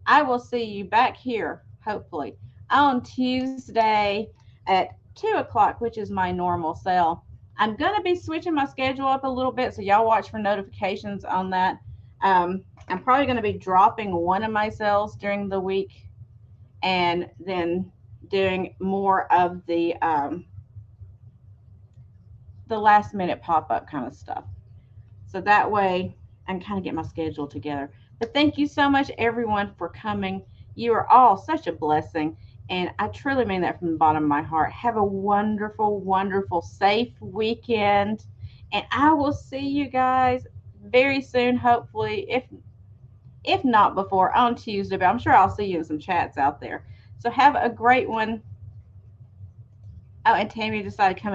I will see you back here, hopefully, on Tuesday at 2 o'clock, which is my normal sale. I'm going to be switching my schedule up a little bit, so y'all watch for notifications on that. I'm probably going to be dropping one of my sales during the week and then doing more of the last minute pop-up kind of stuff. So that way I can kind of get my schedule together. But thank you so much, everyone, for coming. You are all such a blessing. And I truly mean that from the bottom of my heart. Have a wonderful, wonderful, safe weekend. And I will see you guys very soon, hopefully, if not before, on Tuesday. But I'm sure I'll see you in some chats out there. So have a great one. Oh, and Tammy decided to come in.